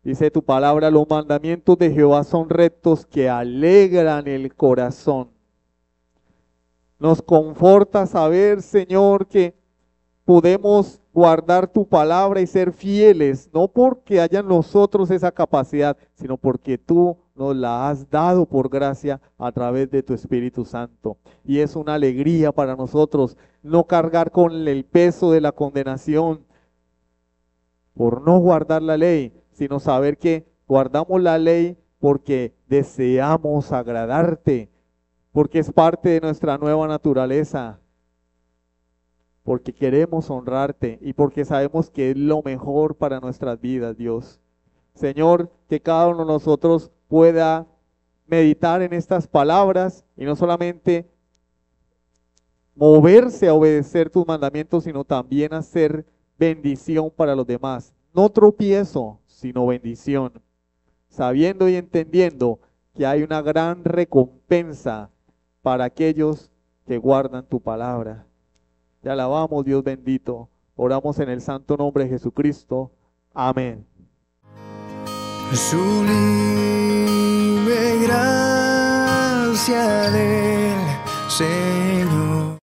Dice tu palabra, los mandamientos de Jehová son rectos que alegran el corazón. Nos conforta saber, Señor, que podemos guardar tu palabra y ser fieles, no porque haya en nosotros esa capacidad, sino porque tú nos la has dado por gracia a través de tu Espíritu Santo. Y es una alegría para nosotros no cargar con el peso de la condenación por no guardar la ley, sino saber que guardamos la ley porque deseamos agradarte, porque es parte de nuestra nueva naturaleza, porque queremos honrarte y porque sabemos que es lo mejor para nuestras vidas, Dios. Señor, que cada uno de nosotros pueda meditar en estas palabras y no solamente moverse a obedecer tus mandamientos, sino también hacer bendición para los demás. No tropiezo, sino bendición, sabiendo y entendiendo que hay una gran recompensa para aquellos que guardan tu palabra. Te alabamos, Dios bendito. Oramos en el santo nombre de Jesucristo. Amén. Sublime gracia del Señor.